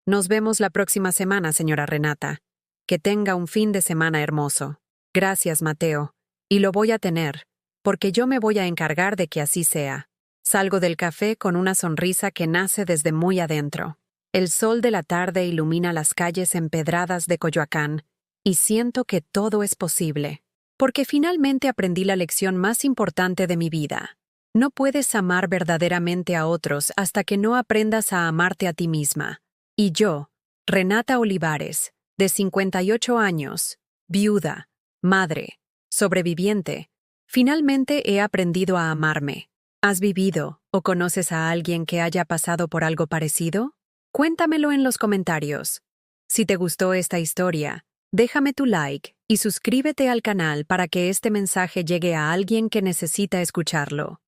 Nos vemos la próxima semana, señora Renata. Que tenga un fin de semana hermoso. Gracias, Mateo. Y lo voy a tener, porque yo me voy a encargar de que así sea. Salgo del café con una sonrisa que nace desde muy adentro. El sol de la tarde ilumina las calles empedradas de Coyoacán, y siento que todo es posible. Porque finalmente aprendí la lección más importante de mi vida. No puedes amar verdaderamente a otros hasta que no aprendas a amarte a ti misma. Y yo, Renata Olivares, de 58 años, viuda, madre, sobreviviente, finalmente he aprendido a amarme. ¿Has vivido o conoces a alguien que haya pasado por algo parecido? Cuéntamelo en los comentarios. Si te gustó esta historia, déjame tu like y suscríbete al canal para que este mensaje llegue a alguien que necesita escucharlo.